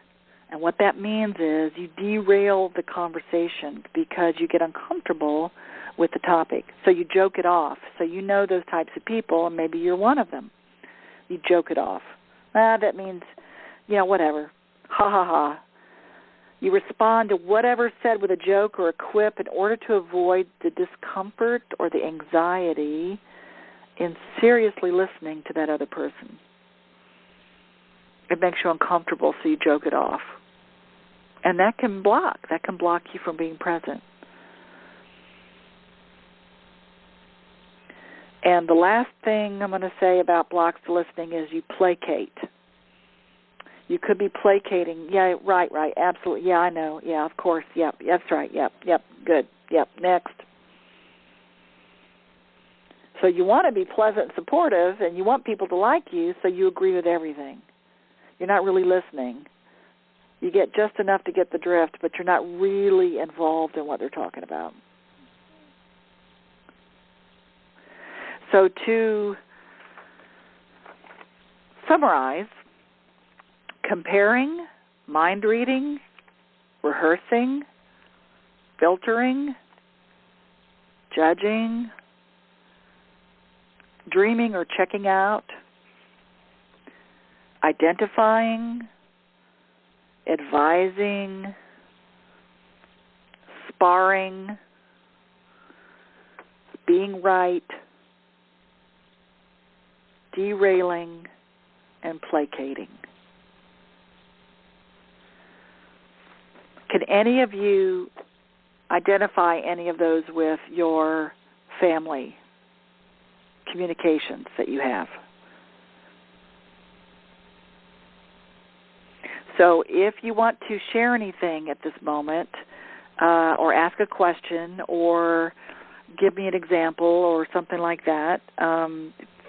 And what that means is you derail the conversation because you get uncomfortable with the topic. So you joke it off. So you know those types of people, and maybe you're one of them. You joke it off. That means, whatever. Ha, ha, ha. You respond to whatever's said with a joke or a quip in order to avoid the discomfort or the anxiety in seriously listening to that other person. It makes you uncomfortable, so you joke it off. And that can block you from being present. And the last thing I'm going to say about blocks to listening is you placate. You could be placating. Yeah, right, absolutely. Yeah, I know. Yeah, of course. Yep, that's right. Yep, good. Yep, next. So you want to be pleasant and supportive, and you want people to like you, so you agree with everything. You're not really listening. You get just enough to get the drift, but you're not really involved in what they're talking about. So to summarize, comparing, mind reading, rehearsing, filtering, judging, dreaming or checking out, identifying, advising, sparring, being right, derailing, and placating. Can any of you identify any of those with your family communications that you have? So if you want to share anything at this moment, or ask a question, or give me an example, or something like that,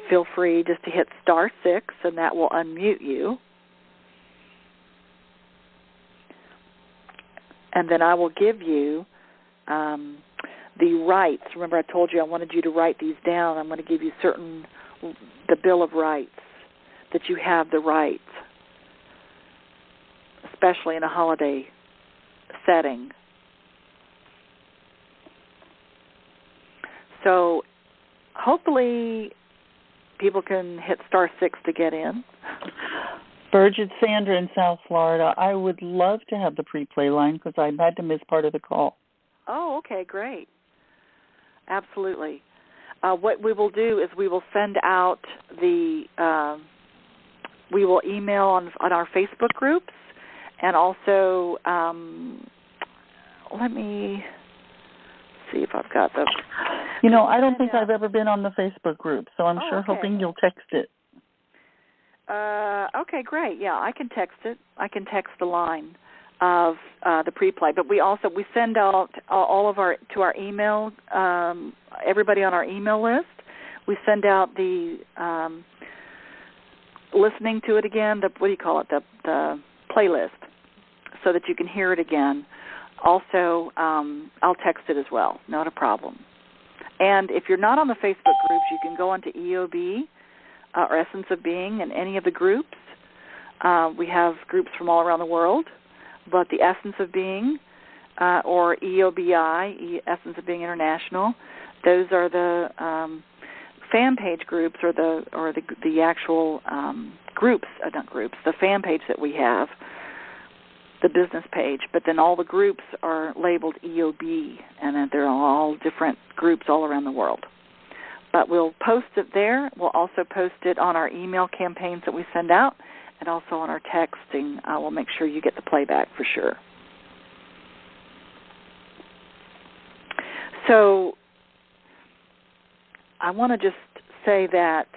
feel free just to hit *6, and that will unmute you. And then I will give you the rights. Remember, I told you I wanted you to write these down. I'm going to give you the Bill of Rights, that you have the rights, especially in a holiday setting. So hopefully people can hit *6 to get in. Burge, it's Sandra in South Florida. I would love to have the pre-play line because I had to miss part of the call. Oh, okay, great. Absolutely. What we will do is we will send out we will email on our Facebook groups, and also, let me see if I've got them. I don't think I've ever been on the Facebook group, so I'm hoping you'll text it. Okay, great. Yeah, I can text it. I can text the line of the pre-play. But we send out to our email, everybody on our email list. We send out the listening to it again, the playlist, so that you can hear it again. Also, I'll text it as well. Not a problem. And if you're not on the Facebook groups, you can go onto EOB or Essence of Being in any of the groups. We have groups from all around the world, but the Essence of Being or EOBI, Essence of Being International, those are the fan page groups, or the actual groups, not groups, the fan page that we have, the business page. But then all the groups are labeled EOB, and then they're all different groups all around the world. But we'll post it there. We'll also post it on our email campaigns that we send out, and also on our texting. We'll make sure you get the playback for sure. So I want to just say that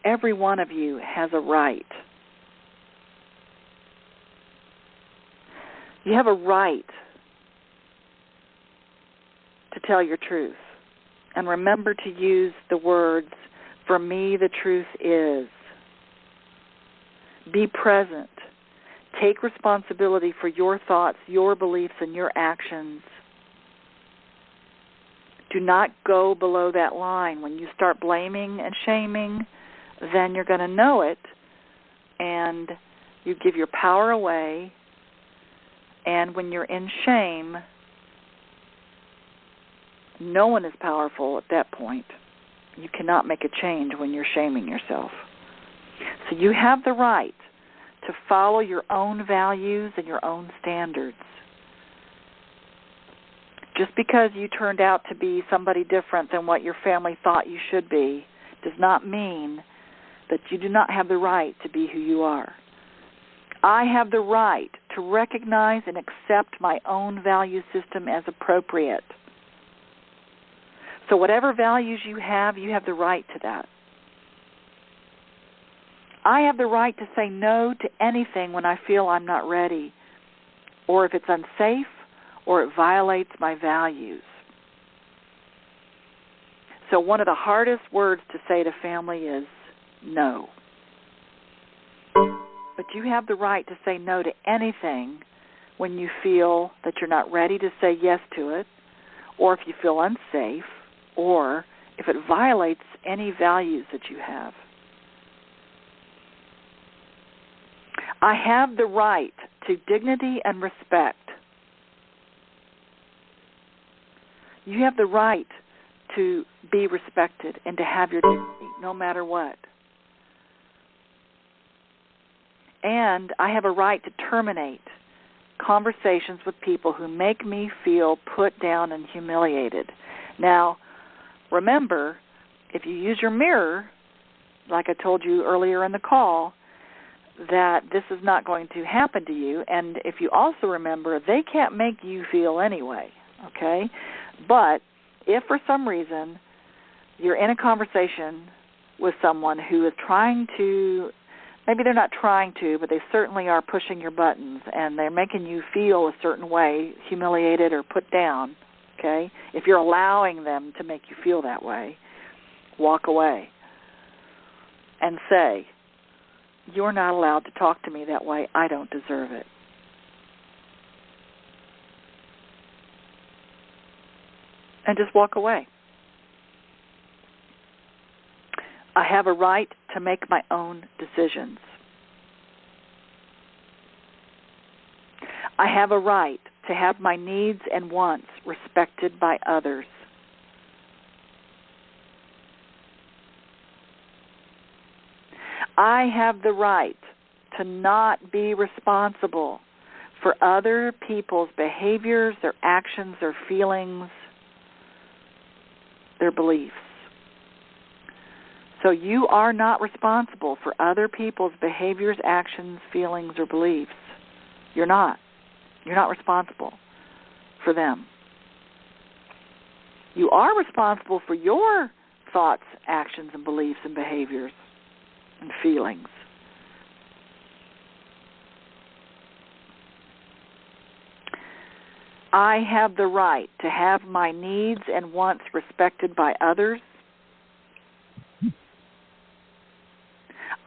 every one of you has a right. You have a right to tell your truth. And remember to use the words, "For me, the truth is." Be present. Take responsibility for your thoughts, your beliefs, and your actions. Do not go below that line. When you start blaming and shaming, then you're going to know it, and you give your power away. And when you're in shame, no one is powerful at that point. You cannot make a change when you're shaming yourself. So you have the right to follow your own values and your own standards. Just because you turned out to be somebody different than what your family thought you should be does not mean that you do not have the right to be who you are. I have the right to recognize and accept my own value system as appropriate. So whatever values you have the right to that. I have the right to say no to anything when I feel I'm not ready, or if it's unsafe, or it violates my values. So one of the hardest words to say to family is no. But you have the right to say no to anything when you feel that you're not ready to say yes to it, or if you feel unsafe, or if it violates any values that you have. I have the right to dignity and respect. You have the right to be respected and to have your dignity no matter what. And I have a right to terminate conversations with people who make me feel put down and humiliated. Now, remember, if you use your mirror, like I told you earlier in the call, that this is not going to happen to you. And if you also remember, they can't make you feel anyway, okay? But if for some reason you're in a conversation with someone who is trying to, maybe they're not trying to, but they certainly are pushing your buttons and they're making you feel a certain way, humiliated or put down, okay? If you're allowing them to make you feel that way, walk away and say, you're not allowed to talk to me that way. I don't deserve it. And just walk away. I have a right to make my own decisions. I have a right to have my needs and wants respected by others. I have the right to not be responsible for other people's behaviors, their actions, their feelings, their beliefs. So you are not responsible for other people's behaviors, actions, feelings, or beliefs. You're not. You're not responsible for them. You are responsible for your thoughts, actions, and beliefs and behaviors and feelings. I have the right to have my needs and wants respected by others.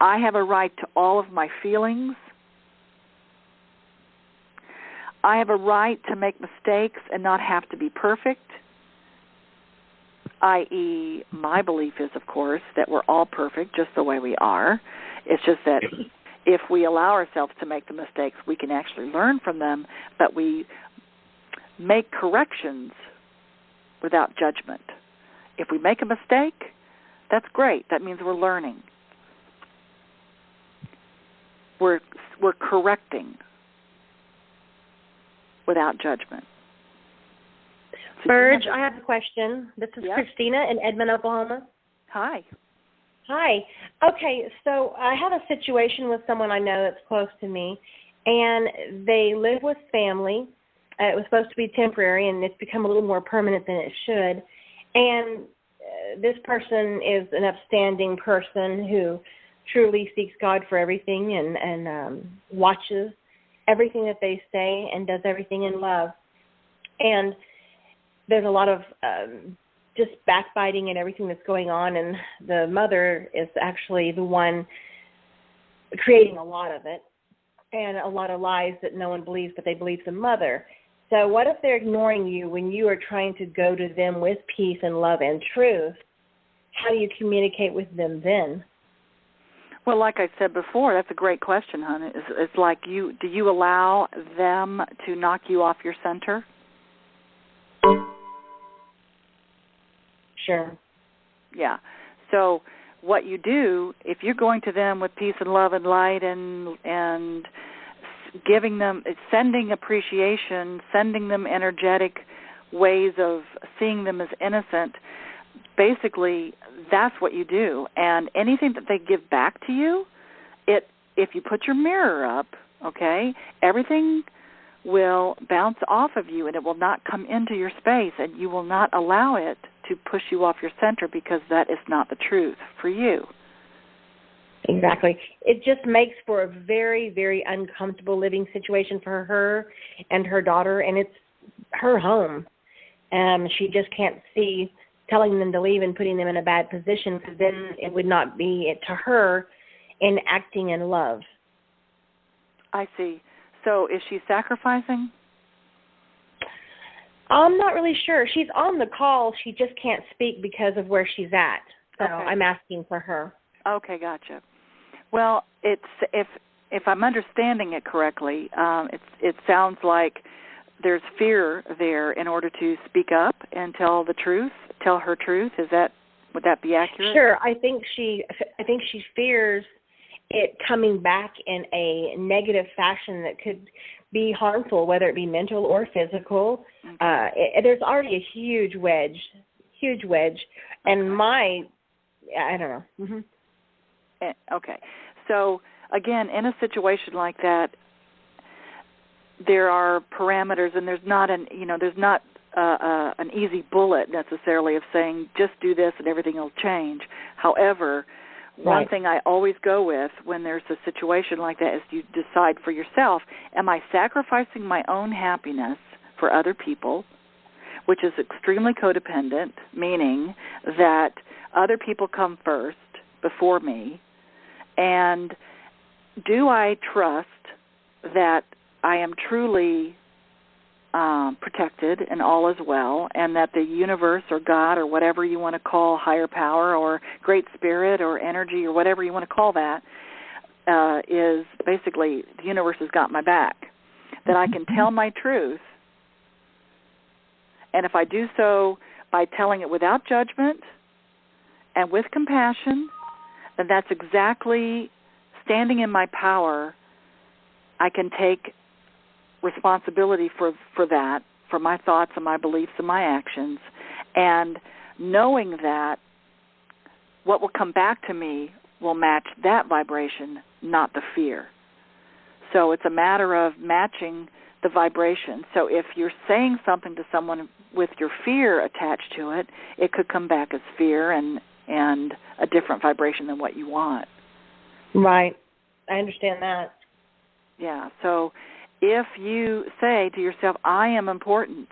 I have a right to all of my feelings. I have a right to make mistakes and not have to be perfect, i.e., my belief is, of course, that we're all perfect just the way we are. It's just that if we allow ourselves to make the mistakes, we can actually learn from them, but we make corrections without judgment. If we make a mistake, that's great. That means we're learning. We're correcting without judgment. So Burge, I have a question. This is Yes. Christina in Edmond, Oklahoma. Hi. Hi. Okay, so I have a situation with someone I know that's close to me, and they live with family. It was supposed to be temporary, and it's become a little more permanent than it should. And this person is an upstanding person who truly seeks God for everything and watches everything that they say and does everything in love. And there's a lot of just backbiting and everything that's going on, and the mother is actually the one creating a lot of it and a lot of lies that no one believes, but they believe the mother. So what if they're ignoring you when you are trying to go to them with peace and love and truth? How do you communicate with them then? Well, like I said before, that's a great question, hon. It's like do you allow them to knock you off your center? Sure. Yeah. So what you do, if you're going to them with peace and love and light and giving them, sending appreciation, sending them energetic ways of seeing them as innocent, basically that's what you do. And anything that they give back to you, if you put your mirror up, okay, everything will bounce off of you and it will not come into your space, and you will not allow it to push you off your center, because that is not the truth for you. Exactly. It just makes for a very, very uncomfortable living situation for her and her daughter, and it's her home. She just can't see telling them to leave and putting them in a bad position, because then it would not be to her in acting in love. I see. So is she sacrificing? I'm not really sure. She's on the call. She just can't speak because of where she's at. So okay. I'm asking for her. Okay, gotcha. Well, it's if I'm understanding it correctly, it sounds like there's fear there in order to speak up and tell the truth, tell her truth. Would that be accurate? Sure. I think she fears it coming back in a negative fashion that could be harmful, whether it be mental or physical. Okay. There's already a huge wedge, and I don't know. Mm-hmm. Okay. So, again, in a situation like that, there are parameters, and there's not an easy bullet necessarily of saying just do this and everything will change. However, one thing I always go with when there's a situation like that is you decide for yourself, am I sacrificing my own happiness for other people, which is extremely codependent, meaning that other people come first before me, and do I trust that I am truly protected and all is well, and that the universe or God or whatever you want to call higher power or great spirit or energy or whatever you want to call that is basically the universe has got my back, that I can tell my truth, and if I do so by telling it without judgment and with compassion, then that's exactly standing in my power. I can take responsibility for that, for my thoughts and my beliefs and my actions, and knowing that what will come back to me will match that vibration, not the fear. So it's a matter of matching the vibration. So if you're saying something to someone with your fear attached to it, it could come back as fear and a different vibration than what you want. Right. I understand that. Yeah, so if you say to yourself, I am important,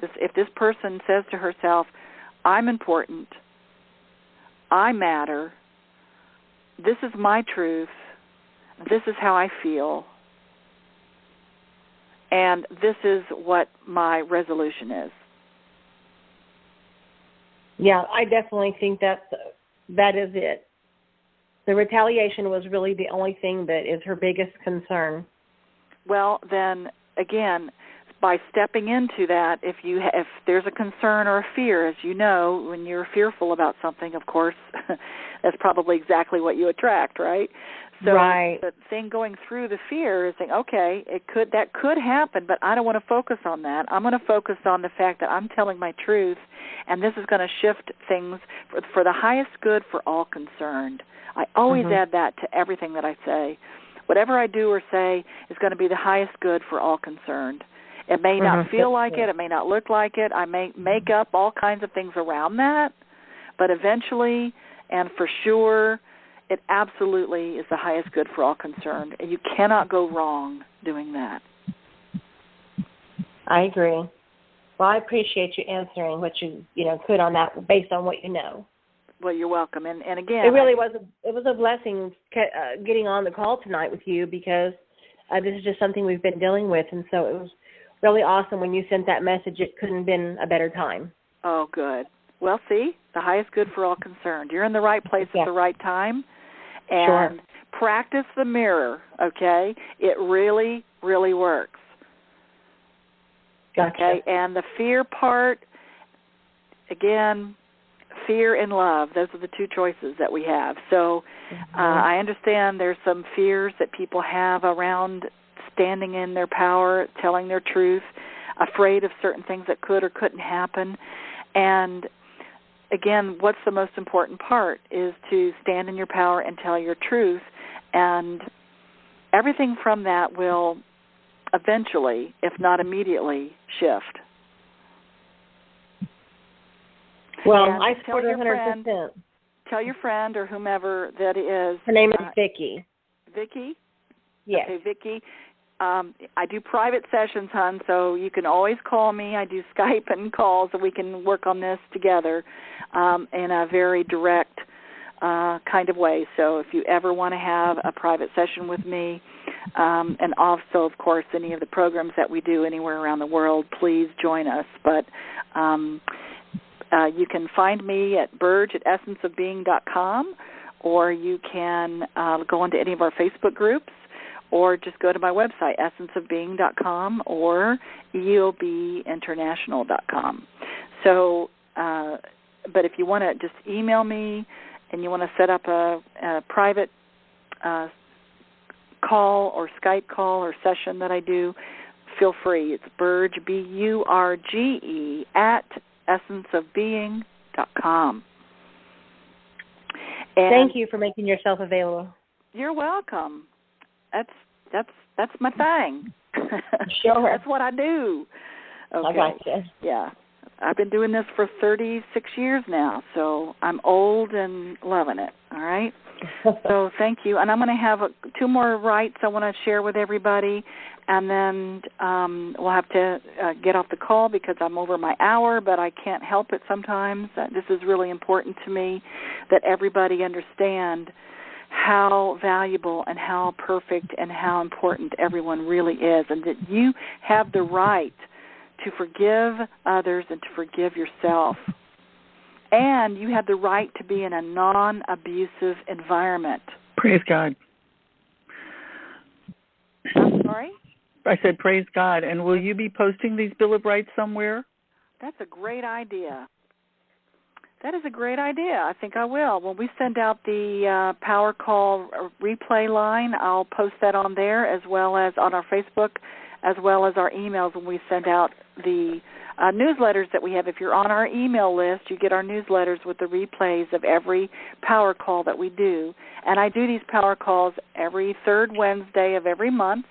if this person says to herself, I'm important, I matter, this is my truth, this is how I feel, and this is what my resolution is. Yeah, I definitely think that is it. The retaliation was really the only thing that is her biggest concern. Well, then, again, by stepping into that, if there's a concern or a fear, as you know, when you're fearful about something, of course, that's probably exactly what you attract, right? So right. The thing going through the fear is saying, okay, that could happen, but I don't want to focus on that. I'm going to focus on the fact that I'm telling my truth, and this is going to shift things for the highest good for all concerned. I always add that to everything that I say. Whatever I do or say is going to be the highest good for all concerned. It may not feel like it. It may not look like it. I may make up all kinds of things around that, but eventually and for sure, it absolutely is the highest good for all concerned, and you cannot go wrong doing that. I agree. Well, I appreciate you answering what you could on that based on what you know. Well, you're welcome. And again, it really was a blessing getting on the call tonight with you, because this is just something we've been dealing with, and so it was really awesome when you sent that message. It couldn't have been a better time. Oh, good. Well, see, the highest good for all concerned. You're in the right place at the right time, and practice the mirror, okay? It really, really works. Gotcha. Okay, and the fear part, again, fear and love. Those are the two choices that we have. So I understand there's some fears that people have around standing in their power, telling their truth, afraid of certain things that could or couldn't happen. And again, what's the most important part is to stand in your power and tell your truth, and everything from that will eventually, if not immediately, shift. Well, and I support 100%. Tell your friend or whomever that is. Her name is Vicki. Vicki? Yes. Okay, Vicki. I do private sessions, hon, so you can always call me. I do Skype and calls, so we can work on this together in a very direct kind of way. So if you ever want to have a private session with me, and also, of course, any of the programs that we do anywhere around the world, please join us. But you can find me at burge@essenceofbeing.com, or you can go into any of our Facebook groups, or just go to my website, essenceofbeing.com or eobinternational.com. So, but if you want to just email me and you want to set up a private call or Skype call or session that I do, feel free. It's Burge, BURGE, @essenceofbeing.com. And thank you for making yourself available. You're welcome. That's my thing. Sure. That's what I do. Okay. I gotcha. Yeah. I've been doing this for 36 years now, so I'm old and loving it, all right? So thank you. And I'm going to have 2 more rights I want to share with everybody, and then we'll have to get off the call because I'm over my hour, but I can't help it sometimes. This is really important to me that everybody understand how valuable and how perfect and how important everyone really is, and that you have the right to forgive others and to forgive yourself. And you have the right to be in a non-abusive environment. Praise God. I'm sorry? I said praise God. And will you be posting these Bill of Rights somewhere? That's a great idea. That is a great idea. I think I will. When we send out the Power Call replay line, I'll post that on there as well as on our Facebook, as well as our emails when we send out the newsletters that we have. If you're on our email list, you get our newsletters with the replays of every Power Call that we do. And I do these Power Calls every third Wednesday of every month.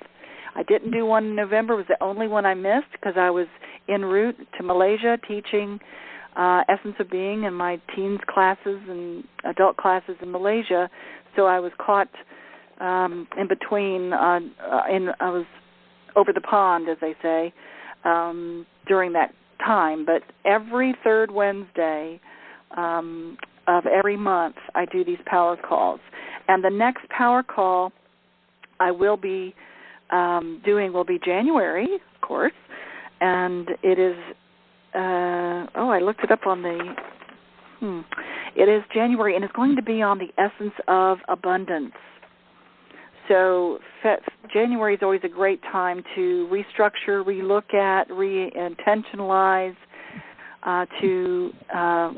I didn't do one in November. It was the only one I missed because I was en route to Malaysia teaching Essence of Being in my teens classes and adult classes in Malaysia. So I was caught in between. I was over the pond, as they say, during that time. But every third Wednesday of every month, I do these Power Calls. And the next Power Call I will be doing will be January, of course, and it is, I looked it up on the, it is January, and it's going to be on the essence of abundance. So January is always a great time to restructure, relook at, re-intentionalize, to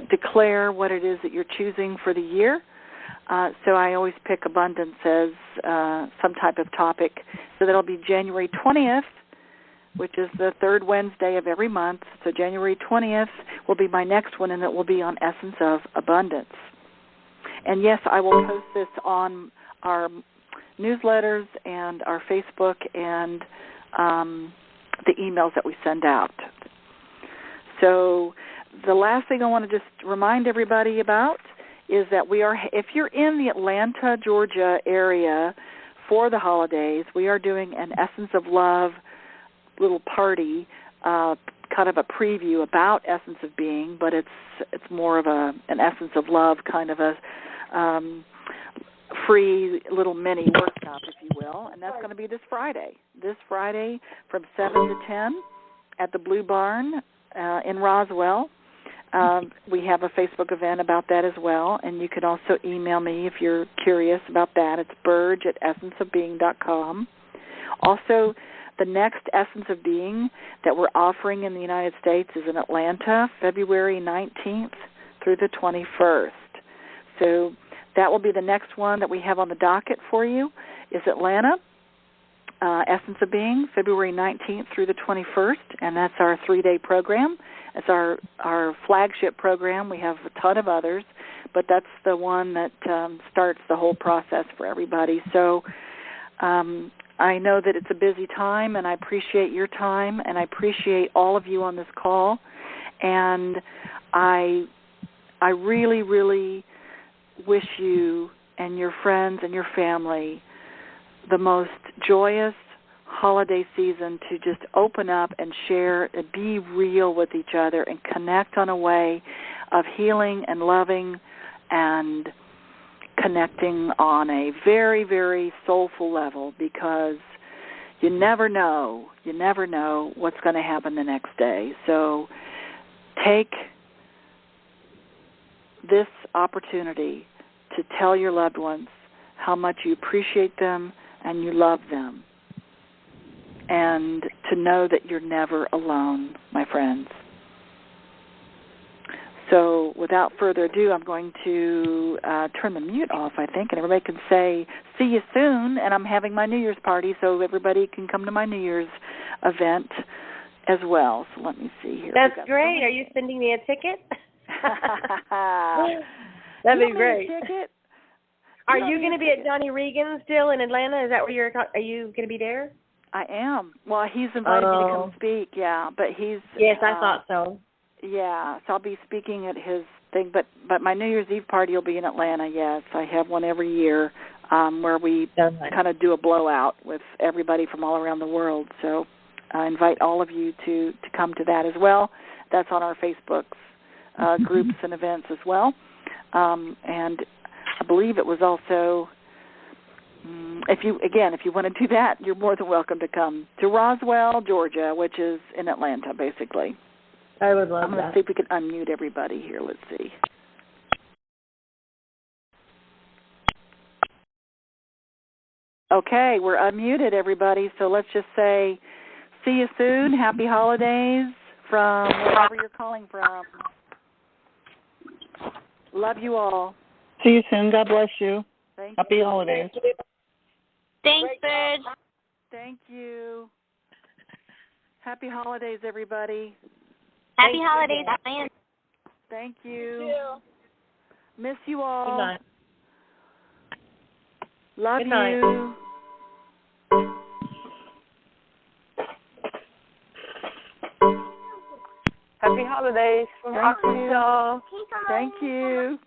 declare what it is that you're choosing for the year. So I always pick abundance as some type of topic. So that'll be January 20th, which is the third Wednesday of every month. So January 20th will be my next one, and it will be on Essence of Abundance. And yes, I will post this on our newsletters and our Facebook and the emails that we send out. So the last thing I want to just remind everybody about is that if you're in the Atlanta, Georgia area for the holidays, we are doing an Essence of Love little party, kind of a preview about Essence of Being, but it's more of an Essence of Love kind of a free little mini workshop, if you will, and that's going to be this Friday from 7 to 10 at the Blue Barn in Roswell. We have a Facebook event about that as well, and you can also email me if you're curious about that. It's burge@essenceofbeing.com. Also, the next Essence of Being that we're offering in the United States is in Atlanta, February 19th through the 21st. So that will be the next one that we have on the docket for you, is Atlanta, Essence of Being, February 19th through the 21st, and that's our 3-day program. It's our flagship program. We have a ton of others, but that's the one that starts the whole process for everybody. So I know that it's a busy time, and I appreciate your time, and I appreciate all of you on this call, and I really, really wish you and your friends and your family the most joyous holiday season to just open up and share and be real with each other and connect on a way of healing and loving and connecting on a very, very soulful level, because you never know what's going to happen the next day. So take this opportunity to tell your loved ones how much you appreciate them and you love them, and to know that you're never alone, my friends. So without further ado, I'm going to turn the mute off, I think, and everybody can say, see you soon, and I'm having my New Year's party, so everybody can come to my New Year's event as well. So let me see here. That's great. Are you sending me a ticket? That'd be great. Are you going to be at Johnny Regan's still in Atlanta? Is that where are you going to be there? I am. Well, he's invited me to come speak, yeah, but he's... Yes, I thought so. Yeah, so I'll be speaking at his thing, but my New Year's Eve party will be in Atlanta, yes. I have one every year where we kind of do a blowout with everybody from all around the world. So I invite all of you to come to that as well. That's on our Facebook groups and events as well. And I believe it was also, if you want to do that, you're more than welcome to come to Roswell, Georgia, which is in Atlanta, basically. I would love that. I'm going to see if we can unmute everybody here. Let's see. Okay, we're unmuted, everybody. So let's just say, see you soon. Happy holidays from wherever you're calling from. Love you all. See you soon. God bless you. Happy holidays. Thanks, Bird. Thank you. Happy holidays, everybody. Happy holidays, Diane. Thank you. Miss you all. Good night. Love Good night. you. Happy holidays from Arkansas. Thank you.